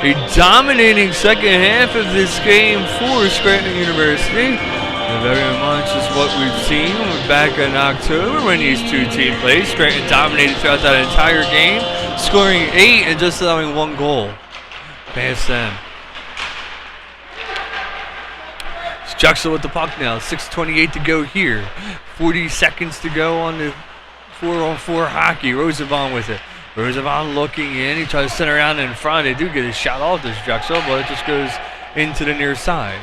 A: A dominating second half of this game for Scranton University. And very much is what we've seen back in October when these two teams played. Scranton dominated throughout that entire game, scoring 8 and just allowing 1 goal past them. Drexel with the puck now. 6:28 to go here. 40 seconds to go on the 4-on-4 hockey. Rosenbaum with it. Rosenbaum looking in. He tries to center around in front. They do get a shot off this Drexel, but it just goes into the near side.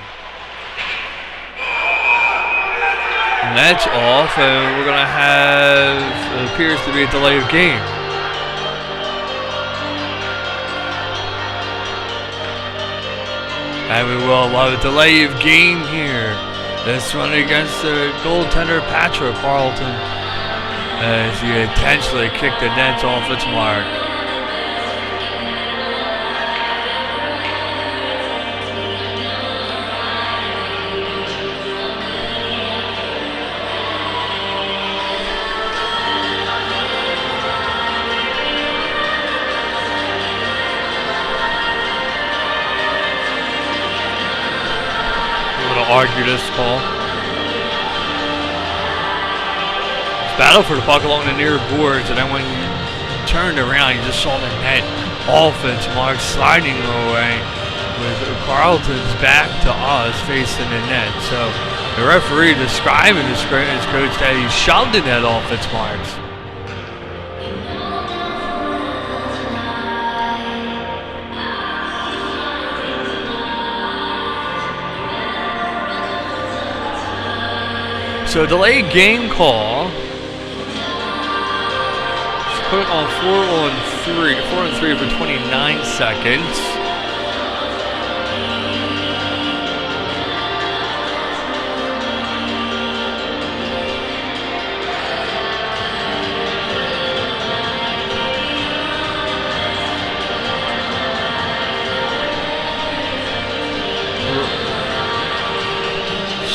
A: And that's off, and we're going to have, it appears to be a delay of game. And we will have a delay of game here. This one against the goaltender Patrick Carlton, as he intentionally kicked the net off its mark. Argue this call. Battle for the puck along the near boards, and then when you turned around, you just saw the net offense mark sliding away with Carlton's back to us facing the net. So the referee describing his coach that he shoved the net off its marks. So delayed game call. Just put it on 4-on-3. 4-on-3 for 29 seconds.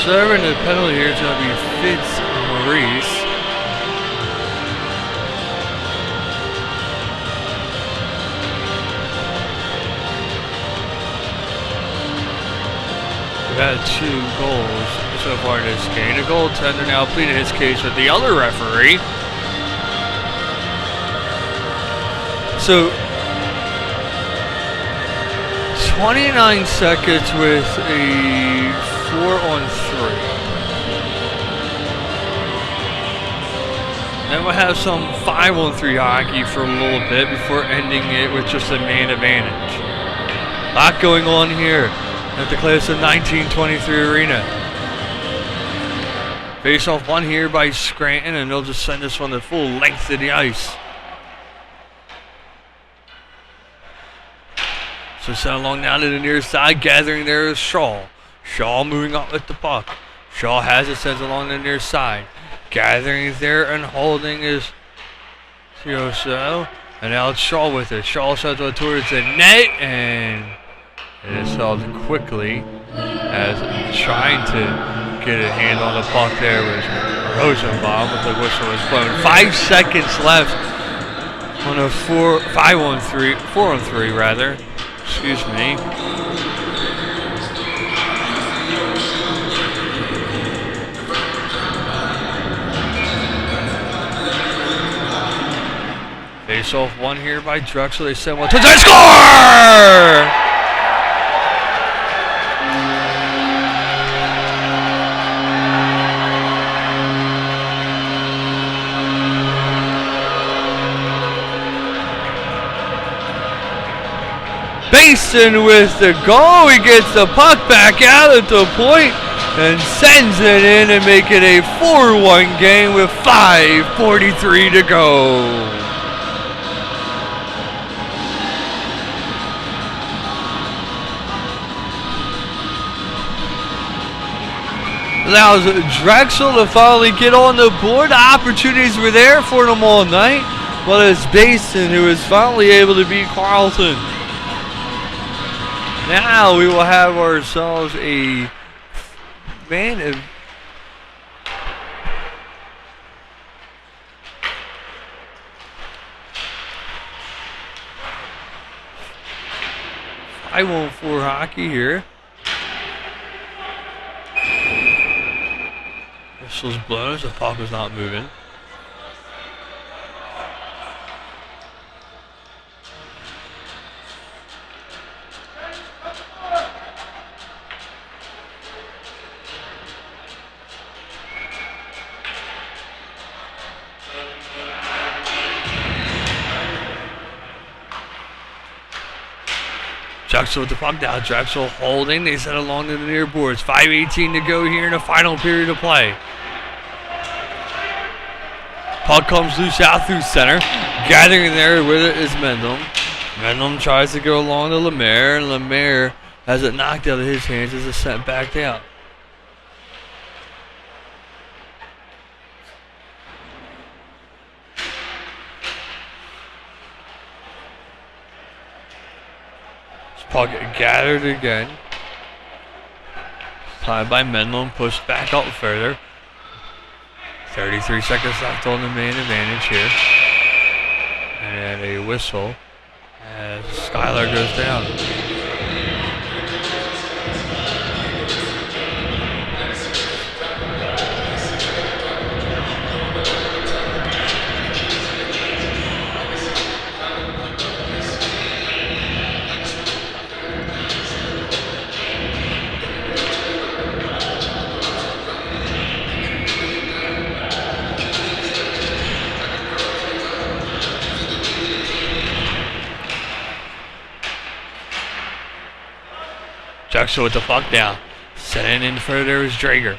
A: Serving the penalty here is going to be Fitzmaurice. We've had 2 goals so far in this game. The goaltender now pleading his case with the other referee. So 29 seconds with a 4-on-3. Then we'll have some 5-on-3 hockey for a little bit before ending it with just a man advantage. A lot going on here at the class of 1923 arena. Face off one here by Scranton, and they'll just send this one the full length of the ice. So sent along now to the near side, gathering there is Shaw. Shaw moving up with the puck. Shaw has it, sends along the near side. Gathering there and holding is Tioso. And now it's Shaw with it. Shaw sends it towards the net, and it is held quickly as trying to get a hand on the puck there was Rosenbaum, but the whistle was blown. 5 seconds left on a 4-on-3 rather. Excuse me. Face off one here by Drexel. They send one to the score! Basin with the goal. He gets the puck back out at the point and sends it in and make it a 4-1 game with 5:43 to go. Allows Drexel to finally get on the board. The opportunities were there for them all night, but it's Basin who is finally able to beat Carlton. Now we will have ourselves a man of 5-on-4 hockey here. Whistle's blown as the puck is not moving. Drexel with the puck down. Drexel holding. They set along to the near boards. 5:18 to go here in the final period of play. Puck comes loose out through center. Gathering there with it is Mendham. Mendham tries to go along to Lemaire, and Lemaire has it knocked out of his hands as it's sent back out. Puck gathered again. Tied by Mendham, pushed back up further. 33 seconds left on the main advantage here. And a whistle as Skylar goes down. Drexel with the puck down. Sending in further is Drager.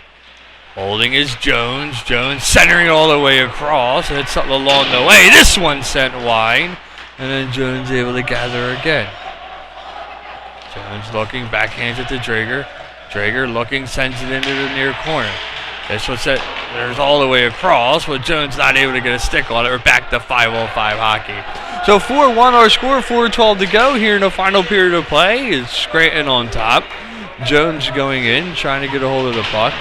A: Holding is Jones. Jones centering all the way across. And it's something along the way. This one sent wide. And then Jones able to gather again. Jones looking, backhands it to Drager. Drager looking, sends it into the near corner. This one set, there's all the way across, but Jones not able to get a stick on it. We're back to 5-on-5 hockey. So 4-1 our score, 4:12 to go here in the final period of play. Is Scranton on top. Jones going in, trying to get a hold of the puck.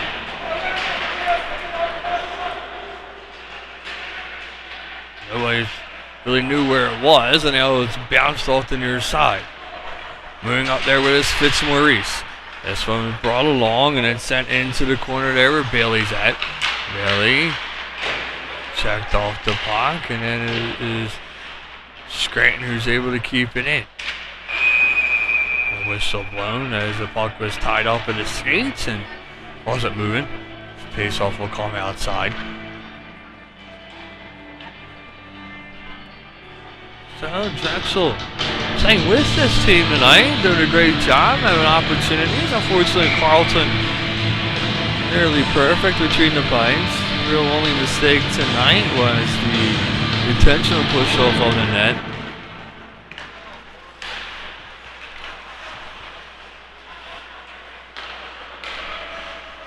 A: Nobody really knew where it was, and now it's bounced off the near side. Moving up there with us, Fitzmaurice. This one was brought along and then sent into the corner there where Bailey's at. Bailey checked off the puck, and then it is Scranton who's able to keep it in. The whistle blown as the puck was tied up in the skates and wasn't moving. Face-off will come outside. So Drexel staying with this team tonight, doing a great job, having opportunities. Unfortunately, Carlton nearly perfect between the pipes. Real only mistake tonight was the intentional push off of the net.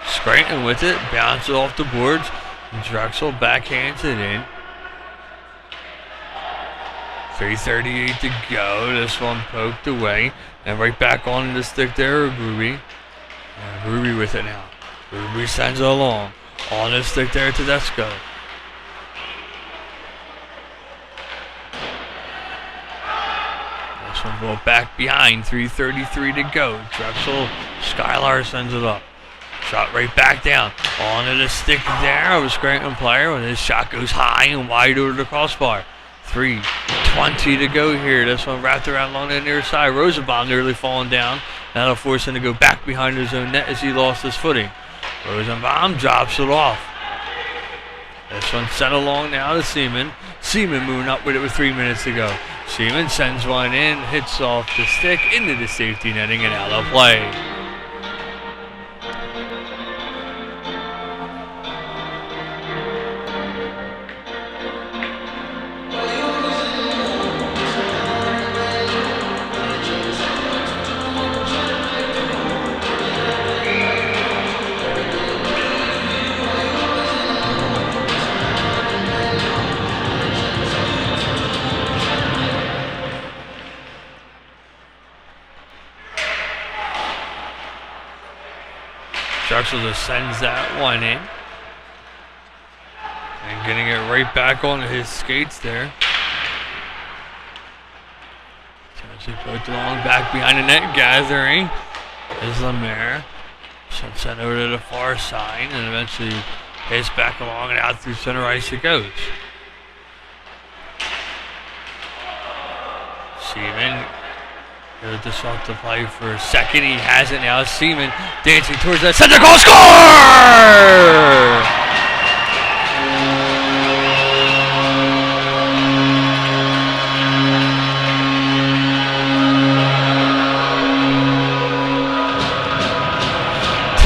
A: Scranton with it, bounces off the boards. Drexel backhands it in. 3:38 to go. This one poked away. And right back on the stick there, Ruby. And Ruby with it now. Ruby sends it along. On the stick there, Tedesco. This one brought back behind. 3:33 to go. Drexel, Skylar sends it up. Shot right back down. Onto the stick there of a Scranton player when his shot goes high and wide over the crossbar. 3:20 to go here. This one wrapped around along the near side. Rosenbaum nearly falling down. That'll force him to go back behind his own net as he lost his footing. Rosenbaum drops it off. This one sent along now to Seaman. Seaman moving up with it with 3 minutes to go. Seaman sends one in, hits off the stick into the safety netting and out of play. Drexel just sends that one in. And getting it right back on his skates there. He poked along back behind the net, gathering is Lemaire. Sent over to the far side and eventually hits back along and out through center ice it goes. Seaman he'll disrupt the play for a second. He has it now. Seaman dancing towards that center goal. Score!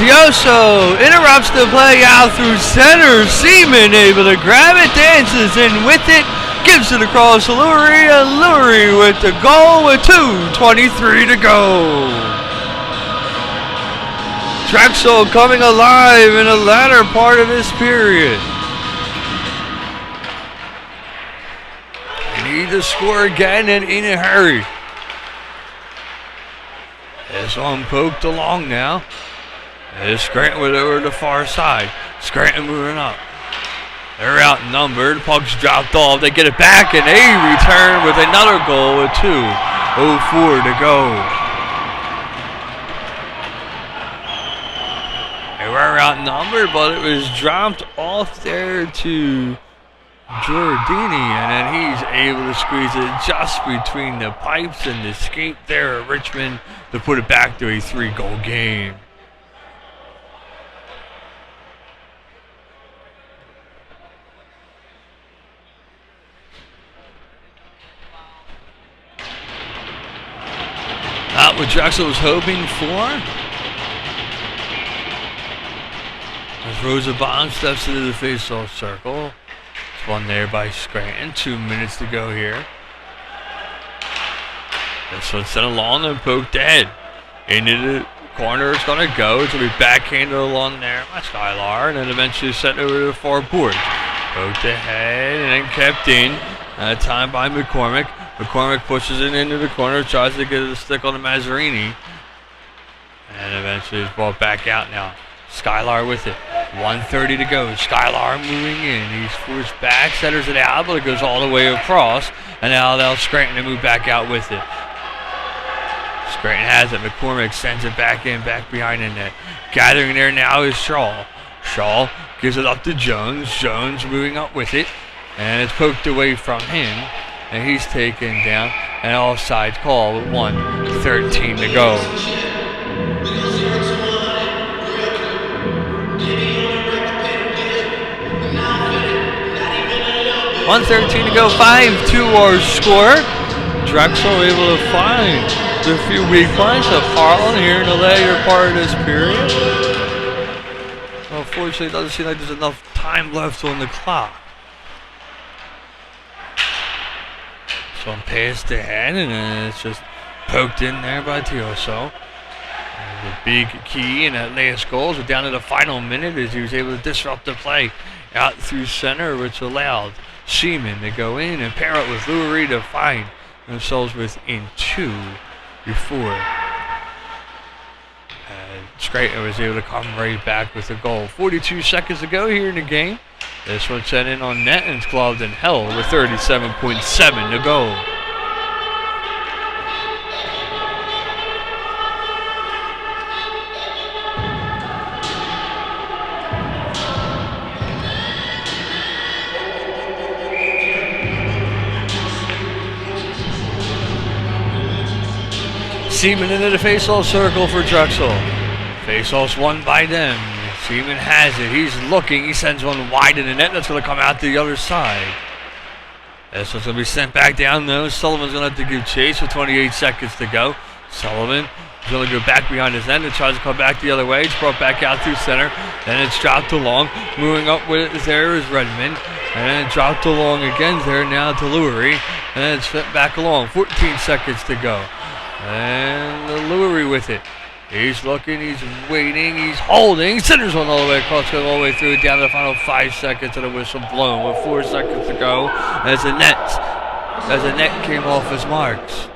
A: Tioso interrupts the play out through center. Seaman able to grab it, dances in with it. Gives it across Lurie, and Lurie with the goal with 2:23 to go. Drexel coming alive in the latter part of this period. They need to score again and in a hurry. This one poked along now. There's Scranton with it over the far side. Scranton moving up. They're outnumbered. Puck's dropped off. They get it back, and they return with another goal with 2:04 to go. They were outnumbered, but it was dropped off there to Giordini, and then he's able to squeeze it just between the pipes and the skate there at Richmond to put it back to a 3-goal game. Not what Drexel was hoping for. As Rosenbaum steps into the face-off circle. It's one there by Scranton. 2 minutes to go here. This one sent along and poked ahead. Into the corner it's going to go. It's going to be backhanded along there by Skylar. And then eventually sent over to the far boards. Poked ahead and then kept in. That time by McCormick. McCormick pushes it into the corner, tries to get a stick on the Mazzarini. And eventually it's brought back out now. Skylar with it. 1:30 to go. Skylar moving in. He's forced back, centers it out, but it goes all the way across. And now allows Scranton to move back out with it. Scranton has it. McCormick sends it back in, back behind the net. Gathering there now is Shaw. Shaw gives it up to Jones. Jones moving up with it. And it's poked away from him. And he's taken down. An offside call with 1:13 to go. 1:13 to go. 5-2 our score. Drexel able to find the few weak points of Harlan here in the later part of this period. Unfortunately, it doesn't seem like there's enough time left on the clock. So I'm past the head, and then it's just poked in there by Tioso. The big key in that last goal is down to the final minute as he was able to disrupt the play out through center, which allowed Seaman to go in and pair up with Lurie to find themselves within 2 before Scranton was able to come right back with a goal. 42 seconds to go here in the game. This one sent in on net and it's gloved and held with 37.7 to go. Seaman into the face-off circle for Drexel. Face-off's won by them. Seaman has it. He's looking. He sends one wide in the net. That's going to come out to the other side. This one's going to be sent back down, though. Sullivan's going to have to give chase with 28 seconds to go. Sullivan is going to go back behind his end and tries to come back the other way. It's brought back out through center. Then it's dropped along. Moving up with it there is Redmond. And then it dropped along again there now to Lurie. And then it's sent back along. 14 seconds to go. And the Lurie with it. He's looking, he's waiting, he's holding. Centers one all the way across, going all the way through, down to the final 5 seconds, and a whistle blown with 4 seconds to go. As the net came off his marks.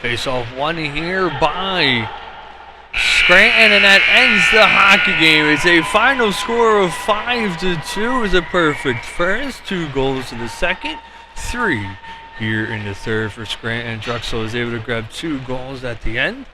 A: Face-off won here by Scranton, and that ends the hockey game. It's a final score of 5-2. Is a perfect first. 2 goals in the second, 3 here in the third for Scranton. Drexel is able to grab 2 goals at the end.